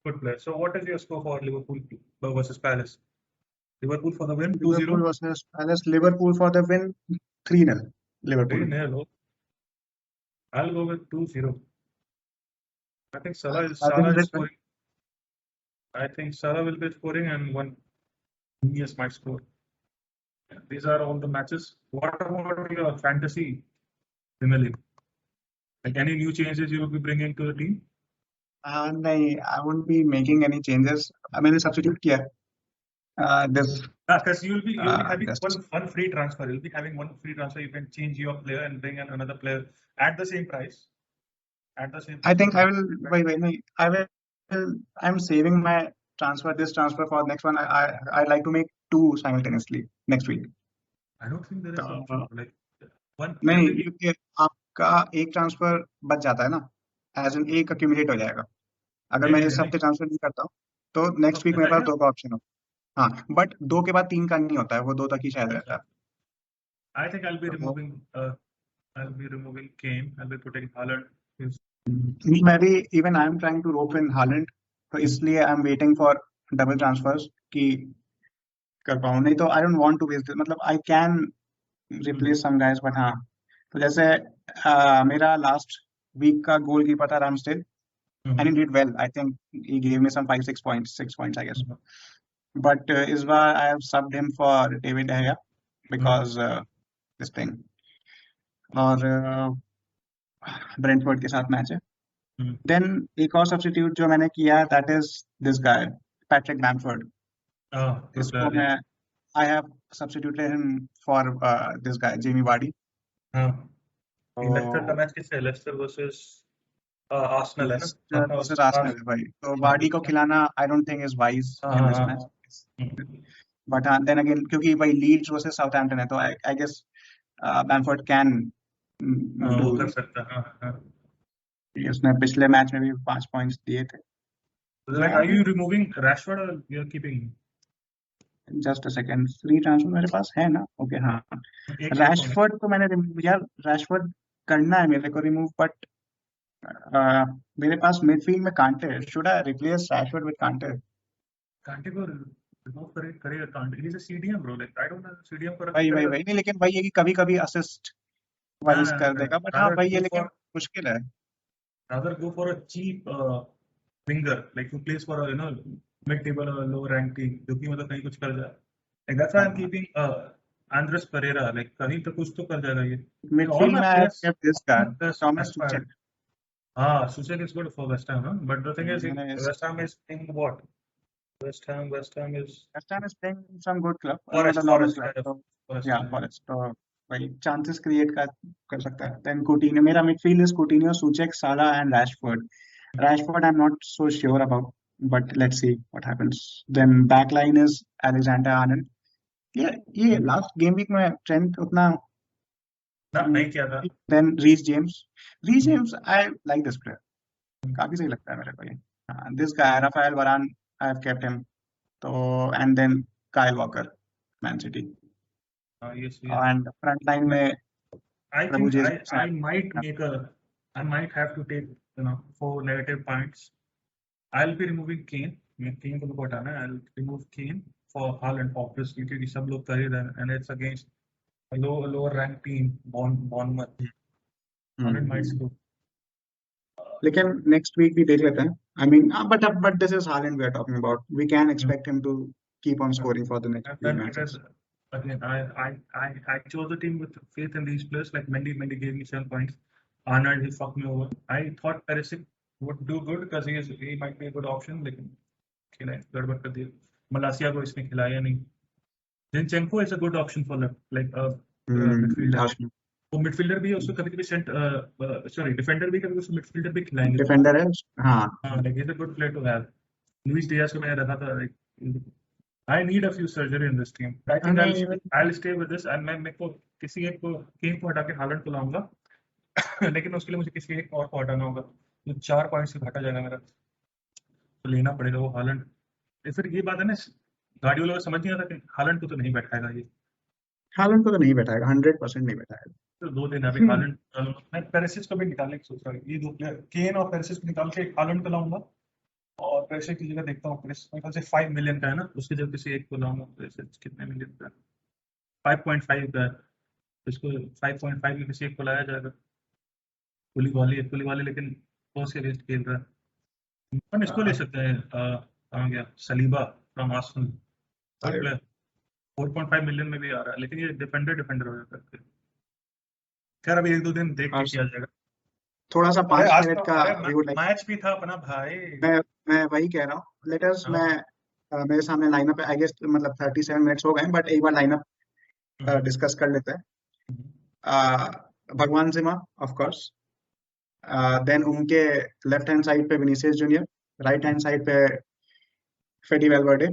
good player. So what is your score for Liverpool versus Palace? Liverpool for the win, 2-0. Liverpool versus Palace. Liverpool for the win, 3-0. Liverpool. 3-0. I'll go with 2-0. I think Salah is scoring. I think Salah will be scoring and one Nunez might score. These are all the matches. What about your fantasy Premier League? Like any new changes you will be bringing to the team? नहीं, I won't be making any changes. मैंने substitute किया. Because you'll be having just- one free transfer. You'll be having one free transfer. You can change your player and bring in another player at the same price. I think I will. Wait. I will. I'm saving my transfer. This transfer for next one. I like to make 2 simultaneously next week. I don't think there is option like one. नहीं, क्योंकि आपका एक transfer बच जाता है ना, as an एक accumulate हो जाएगा. अगर मैं इस हफ्ते ट्रांसफर नहीं करता हूँ तो नेक्स्ट वीक मेरे पास 2 का ऑप्शन हो. हाँ, बट 2 के बाद 3 का नहीं होता है, वो 2 तक ही शायद रहता है. I think I'll be removing Kane. I'll be putting Haaland. मैं भी even I am trying to rope in Haaland, तो इसलिए I am waiting for double transfers कि कर पाऊँ. नहीं तो I don't want to waste it. मतलब I can replace some guys, but हाँ, तो जैसे मेरा last week का goalkeeper था Ramsdale, and he did well. I think he gave me some 6 points, I guess. But इस बार I have subbed him for David De Gea because this thing. और Brentford के साथ मैच है. Then एक और substitute जो मैंने किया that is this guy Patrick Bamford. इसको मैं I have substituted him for this guy Jamie Vardy. Leicester का मैच किससे है? लेस्टर वर्सेस आर्सेनल है ना? वर्सेस आर्सेनल भाई. तो वार्डी को खिलाना I don't think is wise in this match. But then again क्योंकि भाई लीड्स वर्सेस साउथहैम्पटन है तो आई गेस बैमफोर्ड कैन कर सकता है. उसने पिछले मैच में भी 5 पॉइंट्स दिए थे. Like, are you removing Rashford or you're keeping him? Just a second, free transfer मेरे पास है ना. ओके हाँ, एक रैशफोर्ड तो मैंने यार रैशफोर्ड करना है मेरे को रिमूव, बट मेरे पास मिडफील्ड में कांटे. Should I replace Rashford with कांटे? कांटे को रिमूव करेगा. कांटे is a CDM bro. Like I don't no CDM पर भाई नहीं, लेकिन भाई ये कि कभी-कभी असिस्ट वाइज कर देगा, बट हाँ भाई ये लेकिन मुश्किल है. rather go for a cheap winger like who plays for a mid table or lower rank team जो कि मतलब कहीं कुछ कर जाए. Like that's why I'm keeping Andres Pereira. Like कहीं तो कुछ तो कर जाएगा ये. मिडफील्ड में I have kept this guy Thomas Tuchel. Suchek is good for West Ham, huh? But the thing is, West Ham is in what? West Ham is playing in some good club. Forest. Yeah, Forest. तो भाई chances create कर सकता है. Then coutinho, मेरा midfield is coutinho, Suchek, Salah and Rashford. Rashford I'm not so sure about, but let's see what happens. Then backline is Alexander Arnold. ये last game week में trend उतना नहीं किया था. Then Reece James, I like this player. काफी सही लगता है मेरे को ये. This guy Rafael Varane, I have kept him. So and then Kyle Walker, Man City. Yes. And front line में I think I might have to take 4 negative points. I'll be removing Kane. Kane को हटाना है. I'll remove Kane for Haaland obviously क्योंकि सब लोग कर ही रहे हैं and it's against a lower ranked team Bournemouth. Haaland might score. लेकिन next week भी देख लेते हैं. I mean, but this is Haaland we are talking about. We can expect him to keep on scoring for the next few matches. Again, I chose the team with faith in these players. Like Mendy gave me 7 points. Arnold, he fucked me over. I thought Perisic would do good because he might be a good option. लेकिन खेला गड़बड़ कर दिया. Malacia को इसने खिलाया नहीं. Zinchenko is a good option for midfielder. वो मिडफील्डर भी है, उसको कभी-कभी डिफेंडर भी कभी उसको मिडफील्डर भी खिलाएंगे. डिफेंडर है. हाँ, like he's a good player to have. Luis Diaz को मैंने रखा था. like I need a few surgery in this team. I think I'll stay with this and मैं को किसी एक को Kane को हटा के हालैंड को लाऊंगा. लेकिन उसके लिए मुझे किसी एक और को हटाना होगा. तो 4 पॉइंट से घटा जाएगा मेरा. तो लेना पड़ेगा वो हालैंड. फिर ये बात है ना, गार्डियोला को समझ नहीं आता कि हालैंड को तो नहीं बैठाएगा ये. हालैंड को तो नहीं बैठाएगा, 100% नहीं बैठाएगा. तो 2 दिन अभी हालैंड मैं पेरिसिस को भी निकालने की सोच रहा हूँ. ये 2 प्लेयर केन और पेरिसिस को निकाल के हालैंड को लाऊंगा और पेरिसिस की जगह देखता हूँ. पेरिसिस मेरे ख्याल से 5 मिलियन का है ना, उसकी जगह किसी एक को लाऊंगा. पेरिसिस कितने मिलियन का है? 5.5 का है. इसको 5.5 में किसी एक को लाया जाएगा. कुलीबाली लेकिन पोस्ट के अगेंस्ट खेल रहा है. हम इसको ले सकते हैं. कहाँ गया? Saliba from Arsenal. 4.5 मिलियन में भी आ रहा है, लेकिन ये डिफेंडर हो जाता है. खैर अभी 1-2 दिन देख के किया जाएगा. थोड़ा सा 5 मिनट का मैच भी था अपना भाई. मैं वही कह रहा हूँ. लेट अस मेरे सामने लाइनअप है. आई गेस मतलब 37 मिनट्स हो गए, बट एक बार लाइनअप डिस्कस कर लेते हैं. भगवान सिमा ऑफ कोर्स. देन उनके लेफ्ट हैंड साइड पे Vinicius Junior, right hand side पे Fede Valverde.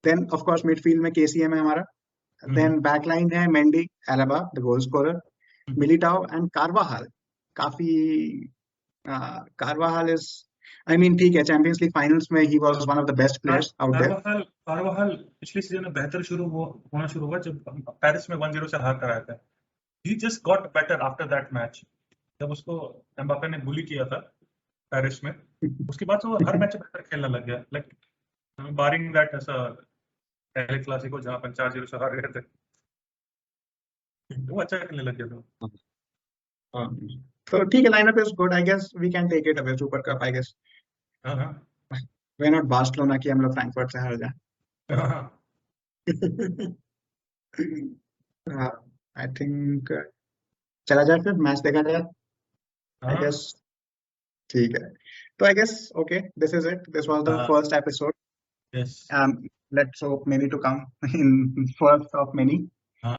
Then of course midfield में केसीएम है हमारा. देन बैकलाइन है Mendy, Alaba the goal scorer, Militao and Carvajal. काफी कार्वाहाल इज ठीक है, चैंपियंस लीग फाइनल्स में he was one of the best players out there. Carvajal पिछले season में बेहतर होना शुरू हुआ जब पेरिस में 1-0 से हार कर आया था. He just got better after that match. जब उसको एम्बापे ने बुली किया था पेरिस में, उसके बाद से वो हर मैच में बेहतर खेलने लग गया. लाइक बारिंग दैट ऐसा पहले क्लासिको जहां पर 4-0 से हार गए थे, वो अच्छा खेलने लग गया था. तो ठीक है, lineup is good. I guess we can take it away super cup. I guess we not Barcelona की हम लोग फ्रैंकफर्ट से हार जाए. आई थिंक चला जाए फिर मैच देखा जाए. आई गेस ठीक है. तो I guess okay, this is it. This was the first episode. Yes. Let's hope many to come in first of many.